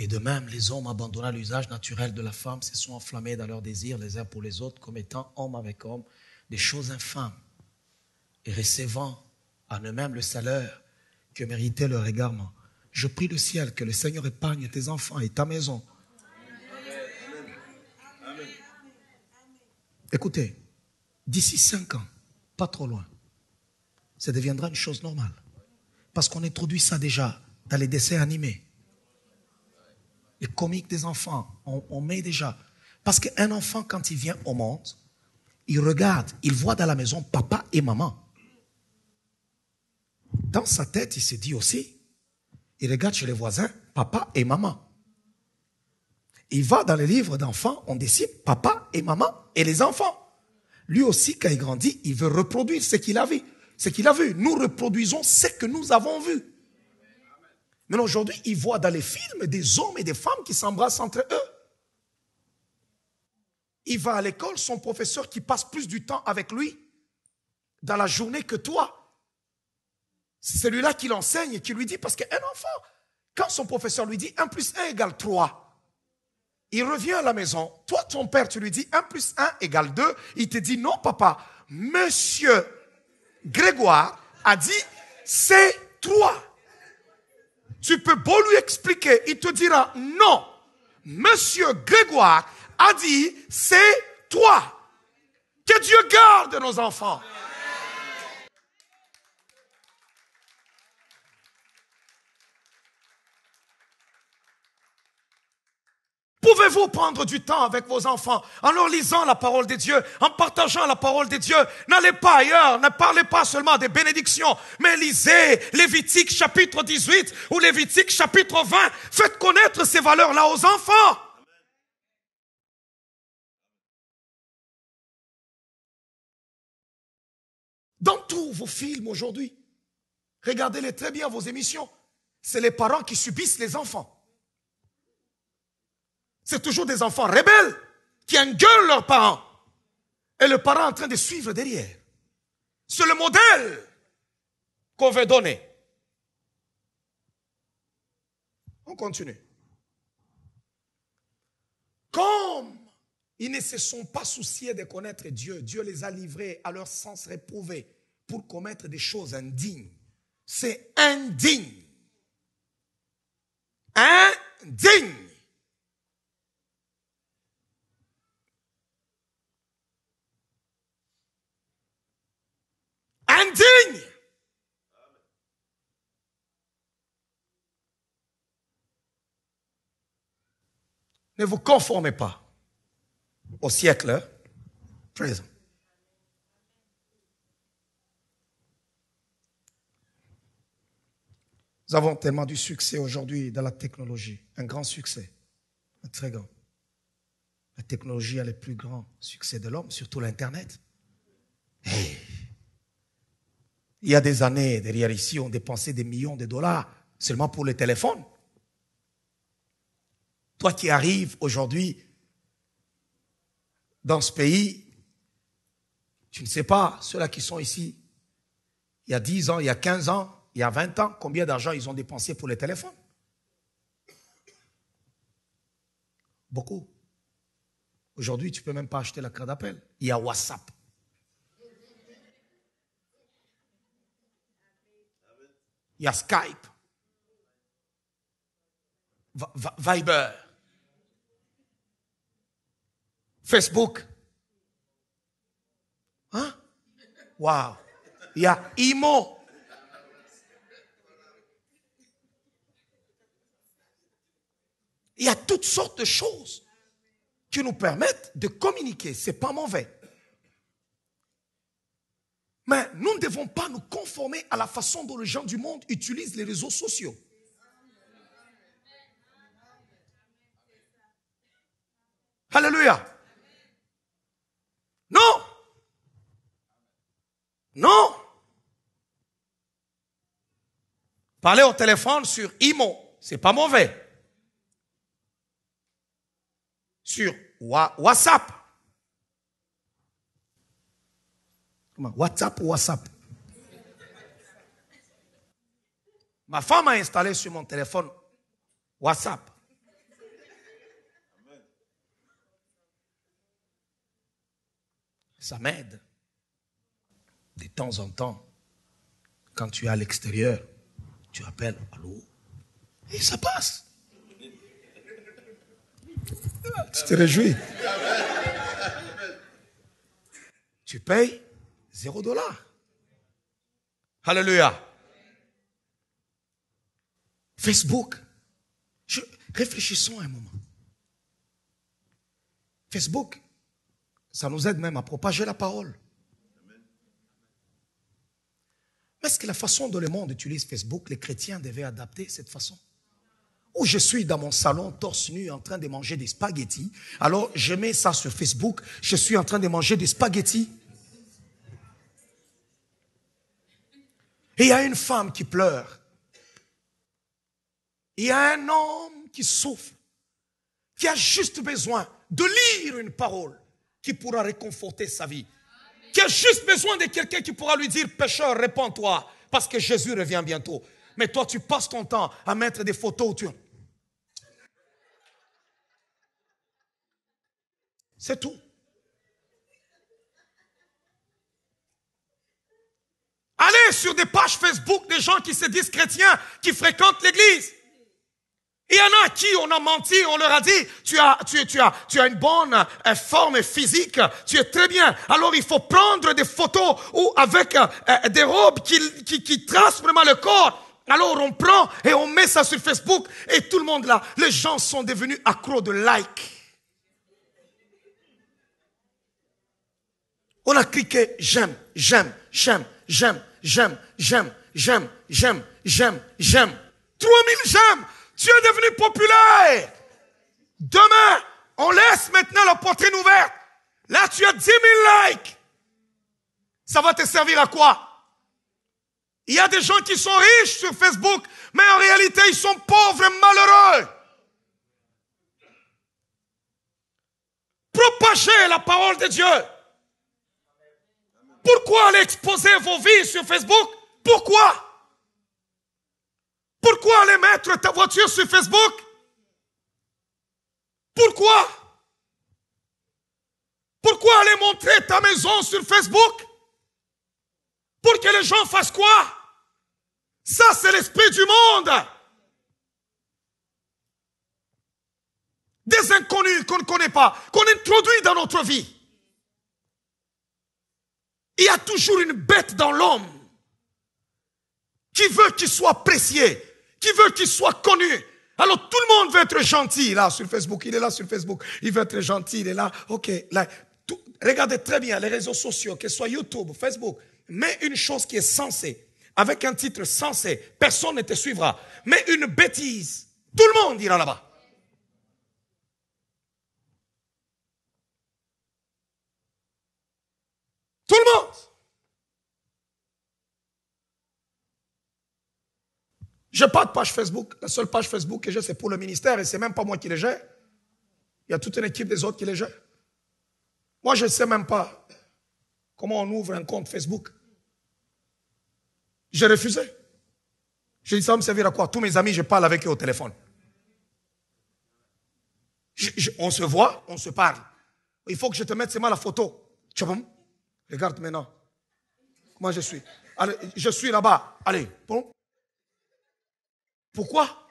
Et de même, les hommes abandonnant l'usage naturel de la femme se sont enflammés dans leurs désirs les uns pour les autres, comme étant homme avec homme, des choses infâmes, et recevant en eux-mêmes le salaire que méritait leur égarement. Je prie le ciel que le Seigneur épargne tes enfants et ta maison. Amen. Écoutez, d'ici 5 ans, pas trop loin, ça deviendra une chose normale. Parce qu'on introduit ça déjà dans les dessins animés. Les comiques des enfants, on met déjà. Parce qu'un enfant, quand il vient au monde, il regarde, il voit dans la maison papa et maman. Dans sa tête, il se dit aussi, il regarde chez les voisins, papa et maman. Il va dans les livres d'enfants, on décide papa et maman et les enfants. Lui aussi, quand il grandit, il veut reproduire ce qu'il a vu. Ce qu'il a vu. Nous reproduisons ce que nous avons vu. Mais aujourd'hui, il voit dans les films des hommes et des femmes qui s'embrassent entre eux. Il va à l'école, son professeur qui passe plus du temps avec lui dans la journée que toi. C'est celui-là qui l'enseigne et qui lui dit, parce qu'un enfant, quand son professeur lui dit 1 plus 1 égale 3, il revient à la maison. Toi, ton père, tu lui dis 1 plus 1 égale 2. Il te dit, non papa, monsieur Grégoire a dit, c'est 3. Tu peux beau lui expliquer, il te dira non. Monsieur Grégoire a dit, c'est toi. Que Dieu garde nos enfants. Pouvez-vous prendre du temps avec vos enfants en leur lisant la parole de Dieu, en partageant la parole de Dieu? N'allez pas ailleurs, ne parlez pas seulement des bénédictions, mais lisez Lévitique chapitre 18 ou Lévitique chapitre 20. Faites connaître ces valeurs-là aux enfants. Dans tous vos films aujourd'hui, regardez-les très bien, vos émissions. C'est les parents qui subissent les enfants. C'est toujours des enfants rebelles qui engueulent leurs parents. Et le parent est en train de suivre derrière. C'est le modèle qu'on veut donner. On continue. Comme ils ne se sont pas souciés de connaître Dieu, Dieu les a livrés à leur sens réprouvé pour commettre des choses indignes. C'est indigne. Indigne. Indigne. Ne vous conformez pas au siècle présent. Nous avons tellement du succès aujourd'hui dans la technologie. Un grand succès. Un très grand. La technologie a le plus grand succès de l'homme, surtout l'Internet. Hey. Il y a des années, derrière ici, on dépensait des millions de dollars seulement pour le téléphone. Toi qui arrives aujourd'hui dans ce pays, tu ne sais pas, ceux-là qui sont ici, il y a 10 ans, il y a 15 ans, il y a 20 ans, combien d'argent ils ont dépensé pour les téléphones? Beaucoup. Aujourd'hui, tu ne peux même pas acheter la carte d'appel. Il y a WhatsApp. Il y a Skype. Viber. Facebook. Hein? Wow. Il y a Imo. Il y a toutes sortes de choses qui nous permettent de communiquer. Ce n'est pas mauvais. Mais nous ne devons pas nous conformer à la façon dont les gens du monde utilisent les réseaux sociaux. Alléluia. Non. Non. Parler au téléphone sur Imo, c'est pas mauvais. Sur WhatsApp. Comment? WhatsApp ou WhatsApp? Ma femme a installé sur mon téléphone WhatsApp. Ça m'aide. De temps en temps, quand tu es à l'extérieur, tu appelles, allô, et ça passe. Tu te réjouis. Tu payes $0. Alléluia. Facebook. Réfléchissons un moment. Facebook, ça nous aide même à propager la parole. Mais est-ce que la façon dont le monde utilise Facebook, les chrétiens devaient adapter cette façon? Ou je suis dans mon salon, torse nu, en train de manger des spaghettis. Alors, je mets ça sur Facebook. Je suis en train de manger des spaghettis. Et il y a une femme qui pleure. Il y a un homme qui souffre. Qui a juste besoin de lire une parole qui pourra réconforter sa vie. Qui a juste besoin de quelqu'un qui pourra lui dire, pécheur, répands-toi, parce que Jésus revient bientôt. Mais toi, tu passes ton temps à mettre des photos où tu... C'est tout. Allez sur des pages Facebook des gens qui se disent chrétiens, qui fréquentent l'église. Il y en a à qui on a menti, on leur a dit, tu as une bonne forme physique, tu es très bien. Alors il faut prendre des photos ou avec des robes qui tracent vraiment le corps. Alors on prend et on met ça sur Facebook et tout le monde là, les gens sont devenus accros de like. On a cliqué j'aime, j'aime, j'aime, j'aime, j'aime, j'aime, j'aime, j'aime, j'aime, j'aime. 3000 j'aime. Tu es devenu populaire. Demain, on laisse maintenant la poitrine ouverte. Là, tu as 10 000 likes. Ça va te servir à quoi? Il y a des gens qui sont riches sur Facebook, mais en réalité, ils sont pauvres et malheureux. Propagez la parole de Dieu. Pourquoi aller exposer vos vies sur Facebook? Pourquoi? Pourquoi aller mettre ta voiture sur Facebook? Pourquoi? Pourquoi aller montrer ta maison sur Facebook? Pour que les gens fassent quoi? Ça, c'est l'esprit du monde. Des inconnus qu'on ne connaît pas, qu'on introduit dans notre vie. Il y a toujours une bête dans l'homme qui veut qu'il soit apprécié, qui veut qu'il soit connu. Alors tout le monde veut être gentil là sur Facebook. Il est là sur Facebook. Il veut être gentil. Il est là. Ok. Là. Regardez très bien les réseaux sociaux, que ce soit YouTube, Facebook. Mets une chose qui est sensée, avec un titre sensé. Personne ne te suivra. Mais une bêtise. Tout le monde ira là-bas. Tout le monde. Je n'ai pas de page Facebook. La seule page Facebook que j'ai, c'est pour le ministère et c'est même pas moi qui les gère. Il y a toute une équipe des autres qui les gère. Moi, je ne sais même pas comment on ouvre un compte Facebook. J'ai refusé. J'ai dit, ça va me servir à quoi? Tous mes amis, je parle avec eux au téléphone. On se voit, on se parle. Il faut que je te mette seulement la photo. Tu vois? Regarde maintenant. Comment je suis. Allez, je suis là-bas. Allez, bon. Pourquoi?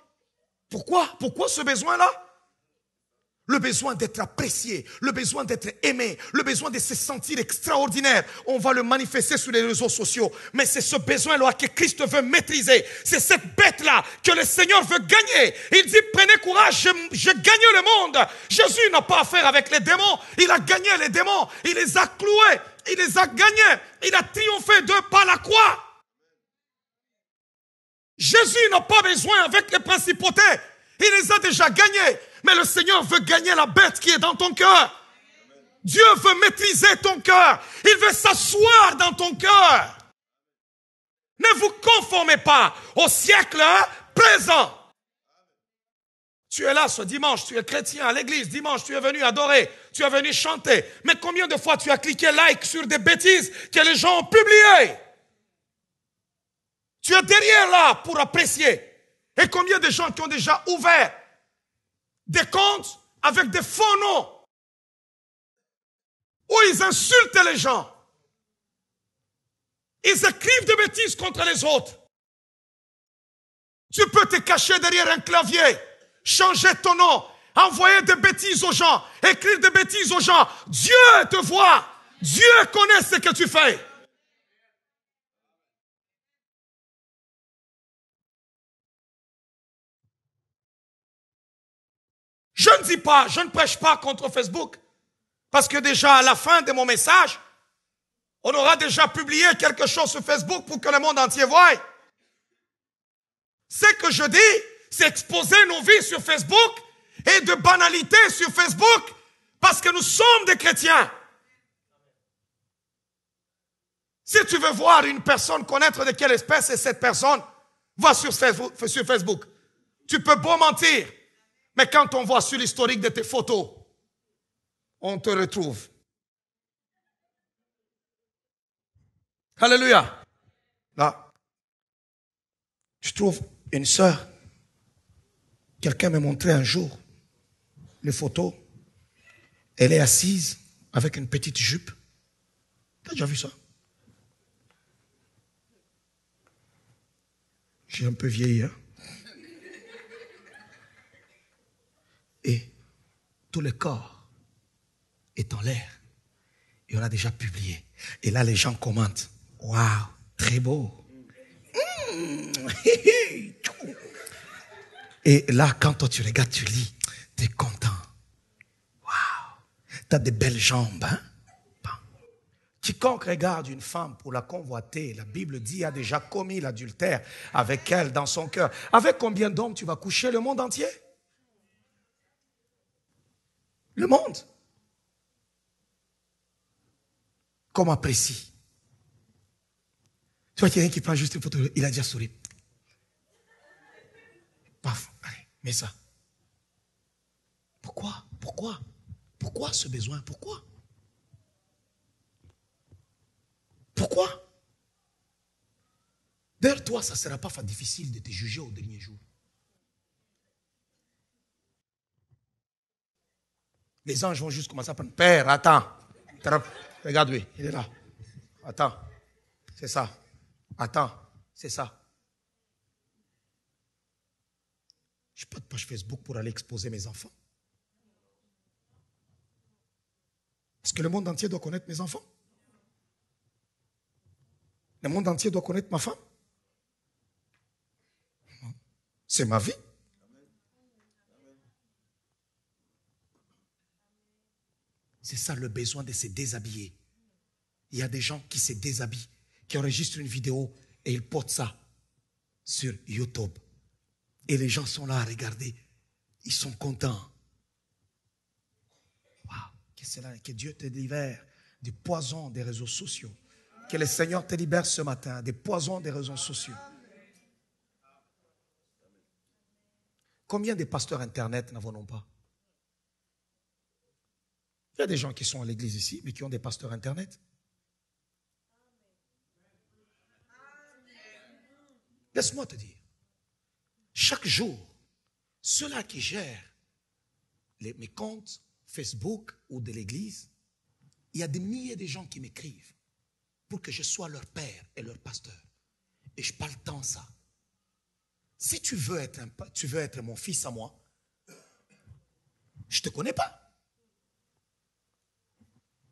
Pourquoi ce besoin-là? Le besoin d'être apprécié, le besoin d'être aimé, le besoin de se sentir extraordinaire. On va le manifester sur les réseaux sociaux. Mais c'est ce besoin-là que Christ veut maîtriser. C'est cette bête-là que le Seigneur veut gagner. Il dit, prenez courage, je gagne le monde. Jésus n'a pas affaire avec les démons. Il a gagné les démons. Il les a cloués. Il les a gagnés. Il a triomphé d'eux par la croix. Jésus n'a pas besoin avec les principautés. Il les a déjà gagnés. Mais le Seigneur veut gagner la bête qui est dans ton cœur. Dieu veut maîtriser ton cœur. Il veut s'asseoir dans ton cœur. Ne vous conformez pas au siècle présent. Tu es là ce dimanche, tu es chrétien à l'église. Dimanche, tu es venu adorer, tu es venu chanter. Mais combien de fois tu as cliqué like sur des bêtises que les gens ont publiées? Tu es derrière là pour apprécier. Et combien de gens qui ont déjà ouvert des comptes avec des faux noms où ils insultent les gens. Ils écrivent des bêtises contre les autres. Tu peux te cacher derrière un clavier, changer ton nom, envoyer des bêtises aux gens, écrire des bêtises aux gens. Dieu te voit. Dieu connaît ce que tu fais. Je ne dis pas, je ne prêche pas contre Facebook. Parce que déjà à la fin de mon message, on aura déjà publié quelque chose sur Facebook pour que le monde entier voie. Ce que je dis, c'est exposer nos vies sur Facebook et de banalités sur Facebook parce que nous sommes des chrétiens. Si tu veux voir une personne connaître de quelle espèce est cette personne, va sur Facebook. Tu peux beau mentir. Mais quand on voit sur l'historique de tes photos, on te retrouve. Alléluia. Là, je trouve une sœur. Quelqu'un m'a montré un jour les photos. Elle est assise avec une petite jupe. T'as déjà vu ça? J'ai un peu vieilli, hein? Et tout le corps est en l'air. Et on a déjà publié. Et là, les gens commentent. Waouh, très beau. Et là, quand toi tu regardes, tu lis, tu es content. Waouh, tu as des belles jambes. Hein? Bon. Quiconque regarde une femme pour la convoiter, la Bible dit, a déjà commis l'adultère avec elle dans son cœur. Avec combien d'hommes tu vas coucher? Le monde entier? Le monde. Comme apprécie. Tu vois, quelqu'un qui prend juste une photo, il a déjà souri. Paf, allez, mets ça. Pourquoi? Pourquoi ce besoin? Pourquoi? D'ailleurs, toi, ça ne sera pas difficile de te juger au dernier jour. Les anges vont juste commencer à prendre. Père, attends. Regarde, lui, il est là. Attends. C'est ça. Attends. C'est ça. Je n'ai pas de page Facebook pour aller exposer mes enfants. Est-ce que le monde entier doit connaître mes enfants? Le monde entier doit connaître ma femme? C'est ma vie. C'est ça le besoin de se déshabiller. Il y a des gens qui se déshabillent, qui enregistrent une vidéo et ils portent ça sur YouTube. Et les gens sont là à regarder. Ils sont contents. Waouh, que Dieu te libère des poisons des réseaux sociaux. Que le Seigneur te libère ce matin des poisons des réseaux sociaux. Combien de pasteurs Internet n'avons-nous pas? Il y a des gens qui sont à l'église ici, mais qui ont des pasteurs Internet. Laisse-moi te dire, chaque jour, ceux-là qui gèrent mes comptes Facebook ou de l'église, il y a des milliers de gens qui m'écrivent pour que je sois leur père et leur pasteur. Et je parle tant ça. Si tu veux être mon fils à moi, je ne te connais pas.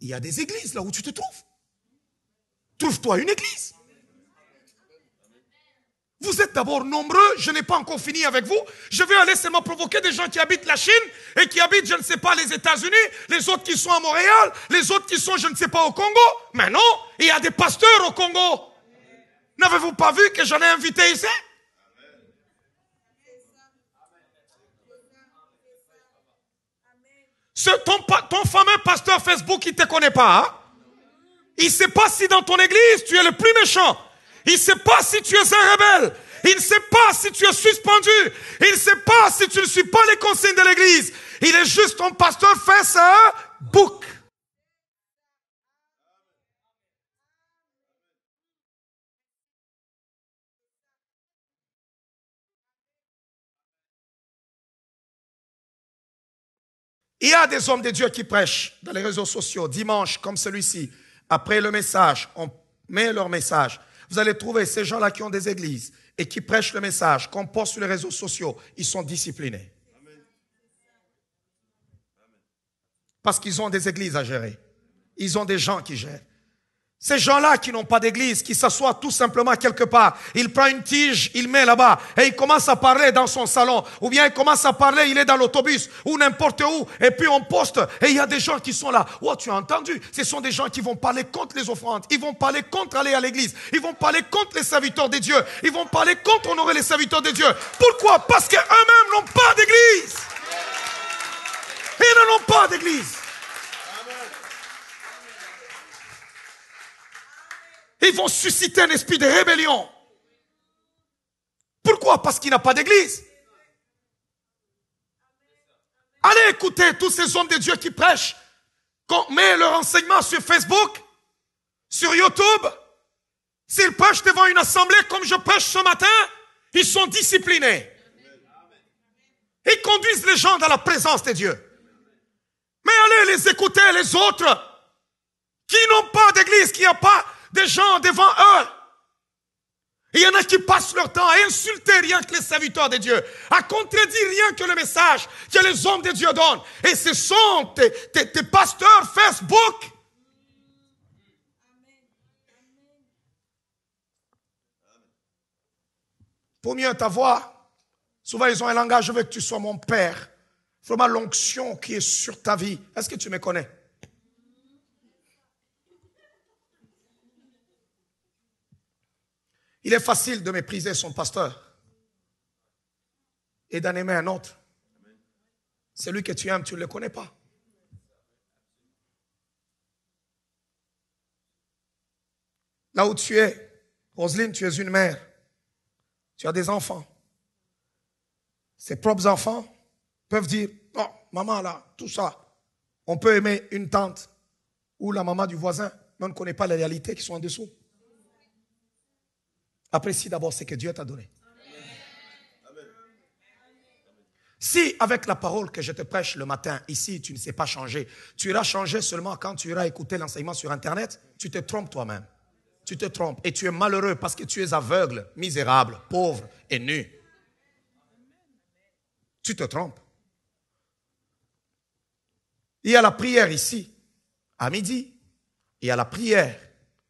Il y a des églises là où tu te trouves. Trouve-toi une église. Vous êtes d'abord nombreux, je n'ai pas encore fini avec vous. Je vais aller seulement provoquer des gens qui habitent la Chine et qui habitent, je ne sais pas, les États-Unis, les autres qui sont à Montréal, les autres qui sont, je ne sais pas, au Congo. Mais non, il y a des pasteurs au Congo. N'avez-vous pas vu que j'en ai invité ici? Ton fameux pasteur Facebook, il ne te connaît pas. Hein? Il ne sait pas si dans ton église, tu es le plus méchant. Il ne sait pas si tu es un rebelle. Il ne sait pas si tu es suspendu. Il ne sait pas si tu ne suis pas les consignes de l'église. Il est juste ton pasteur Facebook. Il y a des hommes de Dieu qui prêchent dans les réseaux sociaux, dimanche comme celui-ci. Après le message, on met leur message. Vous allez trouver ces gens-là qui ont des églises et qui prêchent le message, qu'on poste sur les réseaux sociaux. Ils sont disciplinés. Parce qu'ils ont des églises à gérer. Ils ont des gens qui gèrent. Ces gens-là qui n'ont pas d'église, qui s'assoient tout simplement quelque part, il prend une tige, il met là-bas et il commence à parler dans son salon, ou bien il commence à parler, il est dans l'autobus ou n'importe où, et puis on poste et il y a des gens qui sont là. Oh, tu as entendu? Ce sont des gens qui vont parler contre les offrandes, ils vont parler contre aller à l'église, ils vont parler contre les serviteurs de Dieu, ils vont parler contre honorer les serviteurs de Dieu. Pourquoi? Parce qu'eux-mêmes n'ont pas d'église. Ils n'en ont pas d'église. Ils vont susciter un esprit de rébellion. Pourquoi? Parce qu'il n'a pas d'église. Allez écouter tous ces hommes de Dieu qui prêchent. Qu'on met leur enseignement sur Facebook, sur YouTube. S'ils prêchent devant une assemblée comme je prêche ce matin, ils sont disciplinés. Ils conduisent les gens dans la présence de Dieu. Mais allez les écouter, les autres, qui n'ont pas d'église, qui n'ont pas des gens devant eux. Il y en a qui passent leur temps à insulter rien que les serviteurs de Dieu, à contredire rien que le message que les hommes de Dieu donnent. Et ce sont tes pasteurs Facebook. Pour mieux t'avoir, souvent ils ont un langage, je veux que tu sois mon père. Vraiment l'onction qui est sur ta vie. Est-ce que tu me connais? Il est facile de mépriser son pasteur et d'en aimer un autre. Celui que tu aimes, tu ne le connais pas. Là où tu es, Roselyne, tu es une mère. Tu as des enfants. Ses propres enfants peuvent dire, oh, maman là, tout ça. On peut aimer une tante ou la maman du voisin, mais on ne connaît pas les réalités qui sont en dessous. Apprécie d'abord ce que Dieu t'a donné. Si avec la parole que je te prêche le matin, ici, tu ne sais pas changer, tu iras changer seulement quand tu iras écouter l'enseignement sur Internet, tu te trompes toi-même. Tu te trompes et tu es malheureux parce que tu es aveugle, misérable, pauvre et nu. Tu te trompes. Il y a la prière ici, à midi. Il y a la prière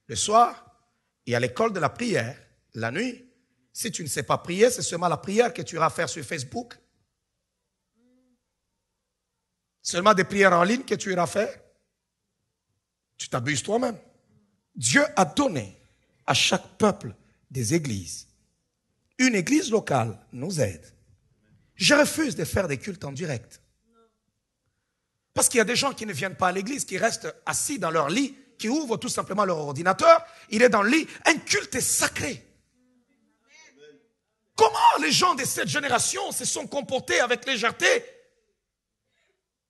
le soir. Il y a l'école de la prière la nuit. Si tu ne sais pas prier, c'est seulement la prière que tu iras faire sur Facebook. Seulement des prières en ligne que tu iras faire. Tu t'abuses toi-même. Dieu a donné à chaque peuple des églises. Une église locale nous aide. Je refuse de faire des cultes en direct. Parce qu'il y a des gens qui ne viennent pas à l'église, qui restent assis dans leur lit, qui ouvrent tout simplement leur ordinateur. Il est dans le lit. Un culte est sacré. Comment les gens de cette génération se sont comportés avec légèreté?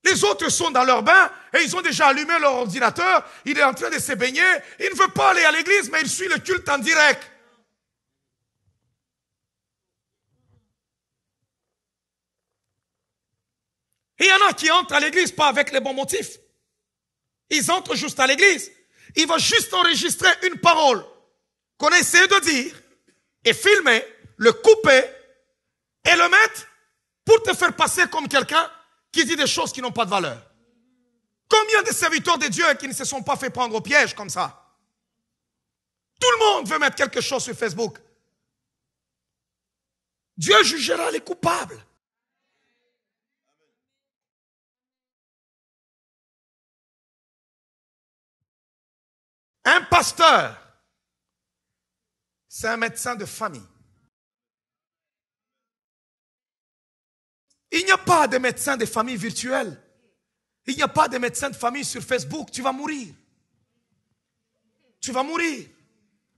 Les autres sont dans leur bain et ils ont déjà allumé leur ordinateur. Il est en train de se baigner. Il ne veut pas aller à l'église, mais il suit le culte en direct. Et il y en a qui entrent à l'église pas avec les bons motifs. Ils entrent juste à l'église. Ils vont juste enregistrer une parole qu'on a essayé de dire et filmer, le couper et le mettre pour te faire passer comme quelqu'un qui dit des choses qui n'ont pas de valeur. Combien de serviteurs de Dieu qui ne se sont pas fait prendre au piège comme ça? Tout le monde veut mettre quelque chose sur Facebook. Dieu jugera les coupables. Un pasteur, c'est un médecin de famille. Il n'y a pas de médecin de famille virtuel. Il n'y a pas de médecin de famille sur Facebook. Tu vas mourir. Tu vas mourir.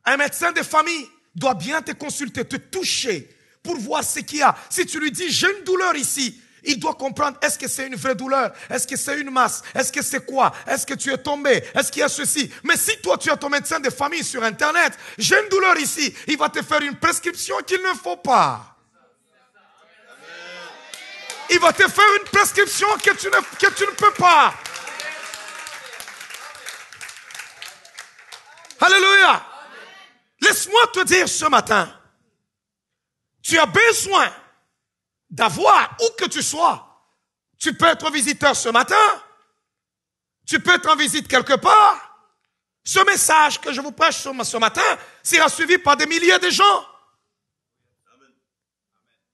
Un médecin de famille doit bien te consulter, te toucher pour voir ce qu'il y a. Si tu lui dis, j'ai une douleur ici, il doit comprendre, est-ce que c'est une vraie douleur? Est-ce que c'est une masse? Est-ce que c'est quoi? Est-ce que tu es tombé? Est-ce qu'il y a ceci? Mais si toi, tu as ton médecin de famille sur Internet, j'ai une douleur ici, il va te faire une prescription qu'il ne faut pas. Il va te faire une prescription que tu ne peux pas. Alléluia. Laisse-moi te dire ce matin, tu as besoin d'avoir où que tu sois. Tu peux être visiteur ce matin. Tu peux être en visite quelque part. Ce message que je vous prêche ce matin sera suivi par des milliers de gens.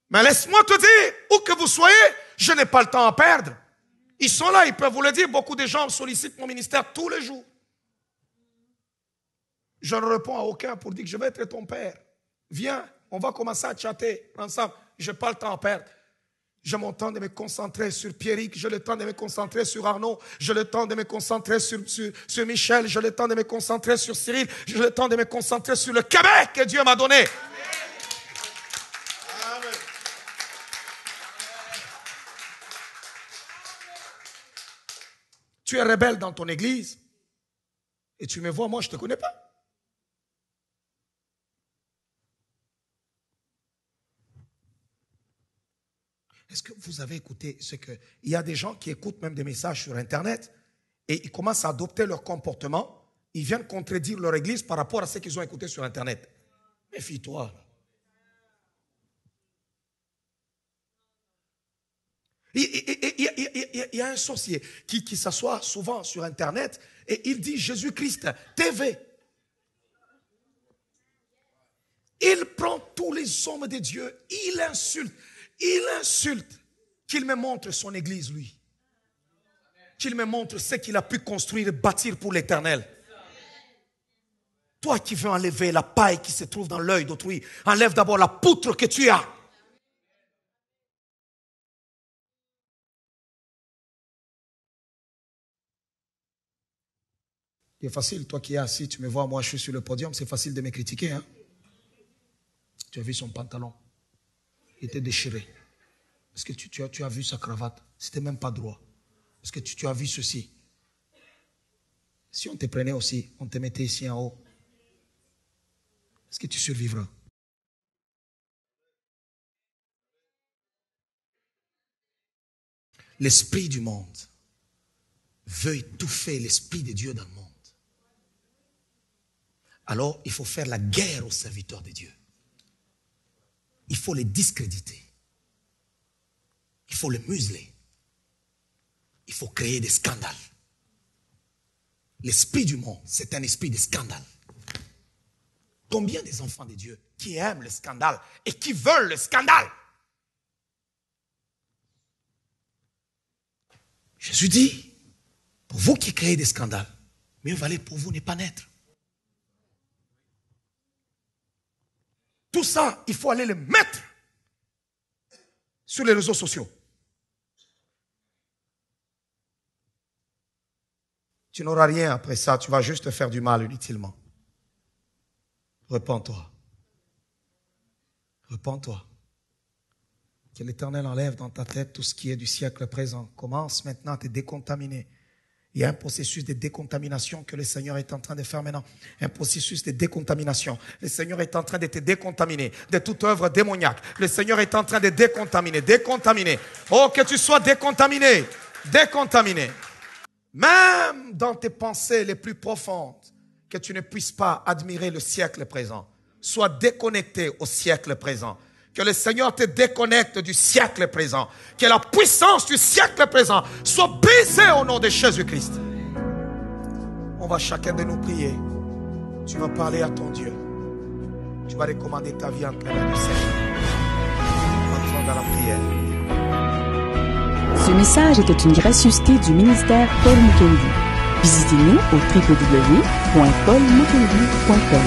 Mais laisse-moi te dire, où que vous soyez, je n'ai pas le temps à perdre. Ils sont là, ils peuvent vous le dire. Beaucoup de gens sollicitent mon ministère tous les jours. Je ne réponds à aucun pour dire que je vais être ton père. Viens, on va commencer à chatter ensemble. Je n'ai pas le temps à perdre. J'ai mon temps de me concentrer sur Pierrick, j'ai le temps de me concentrer sur Arnaud, j'ai le temps de me concentrer sur Michel, j'ai le temps de me concentrer sur Cyril, j'ai le temps de me concentrer sur le Québec que Dieu m'a donné. Tu es rebelle dans ton église et tu me vois, moi je ne te connais pas. Est-ce que vous avez écouté ce que... Il y a des gens qui écoutent même des messages sur Internet et ils commencent à adopter leur comportement. Ils viennent contredire leur église par rapport à ce qu'ils ont écouté sur Internet. Méfie-toi. Il y a un sorcier qui s'assoit souvent sur Internet et il dit Jésus-Christ, TV. Il prend tous les hommes de Dieu, il insulte qu'il me montre son église, lui. Qu'il me montre ce qu'il a pu construire et bâtir pour l'éternel. Toi qui veux enlever la paille qui se trouve dans l'œil d'autrui, enlève d'abord la poutre que tu as. C'est facile, toi qui es assis, tu me vois, moi je suis sur le podium, c'est facile de me critiquer. Hein? Tu as vu son pantalon, il était déchiré. Est-ce que tu as vu sa cravate? C'était même pas droit. Est-ce que tu as vu ceci? Si on te prenait aussi, on te mettait ici en haut, est-ce que tu survivras? L'esprit du monde veut étouffer l'esprit de Dieu dans le monde. Alors, il faut faire la guerre aux serviteurs de Dieu. Il faut les discréditer. Il faut les museler. Il faut créer des scandales. L'esprit du monde, c'est un esprit de scandale. Combien des enfants de Dieu qui aiment le scandale et qui veulent le scandale? Jésus dit, pour vous qui créez des scandales, mieux valait pour vous ne pas naître. Tout ça, il faut aller le mettre sur les réseaux sociaux. Tu n'auras rien après ça, tu vas juste te faire du mal inutilement. Repens-toi. Repens-toi. Que l'Éternel enlève dans ta tête tout ce qui est du siècle présent. Commence maintenant à te décontaminer. Il y a un processus de décontamination que le Seigneur est en train de faire maintenant. Un processus de décontamination. Le Seigneur est en train de te décontaminer de toute œuvre démoniaque. Le Seigneur est en train de décontaminer. Oh, que tu sois décontaminé. Décontaminé. Même dans tes pensées les plus profondes, que tu ne puisses pas admirer le siècle présent. Sois déconnecté au siècle présent. Que le Seigneur te déconnecte du siècle présent. Que la puissance du siècle présent soit brisée au nom de Jésus-Christ. On va chacun de nous prier. Tu vas parler à ton Dieu. Tu vas recommander ta vie entre les mains du Seigneur. Entrons dans la prière. Ce message était une gracieuseté du ministère Paul Mukendi. Visitez-nous au www.paulmukendi.com.